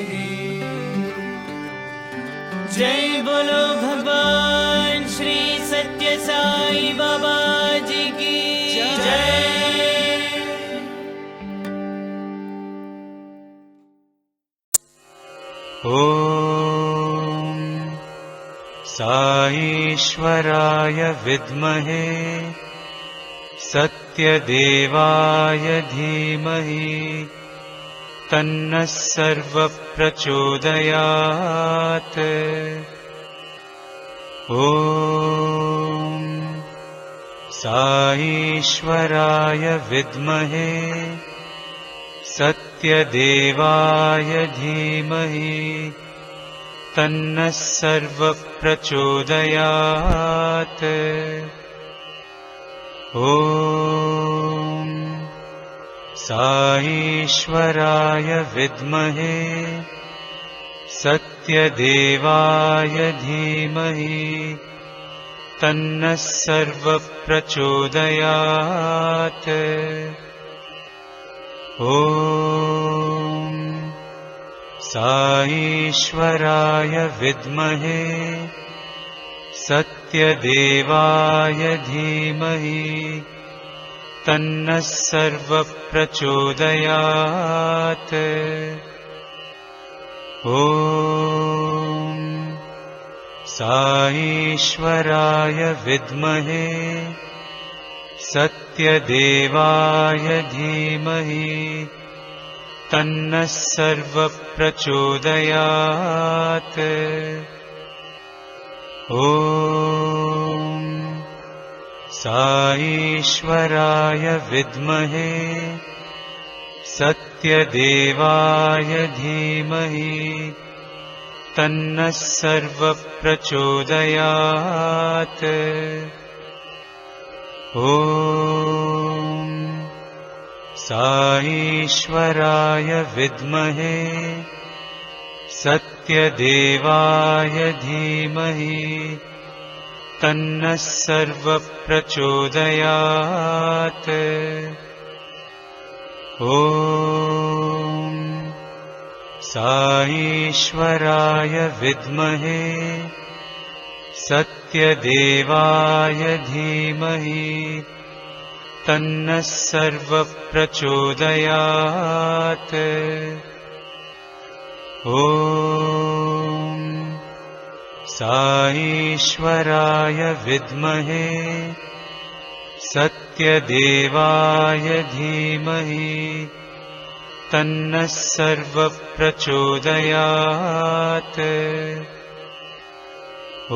जय बोलो भगवान श्री सत्य साई बाबा जी की जय। ॐ साईश्वराय विद्महे सत्यदेवाय धीमहि तन्नः सर्वप्रचोदयात्। ॐ साईश्वराय विद्महे सत्यदेवाय धीमहि तन्नः सर्वप्रचोदयात्। ॐ साईश्वराय विद्महे सत्यदेवाय धीमहि तन्नः सर्वप्रचोदयात्। ॐ साईश्वराय विद्महे सत्यदेवाय धीमहि तन्नः सर्वप्रचोदयात्। ॐ साईश्वराय विद्महे सत्यदेवाय धीमहि तन्नः सर्वप्रचोदयात्। ॐ साईश्वराय विद्महे सत्यदेवाय धीमहि तन्नः सर्वप्रचोदयात्। ॐ साईश्वराय विद्महे सत्यदेवाय धीमहि तन्नः सर्वप्रचोदयात्। ॐ साईश्वराय विद्महे सत्यदेवाय धीमहि तन्नः सर्वप्रचोदयात्। ॐ साईश्वराय विद्महे सत्यदेवाय धीमहि तन्नः सर्वप्रचोदयात्। ॐ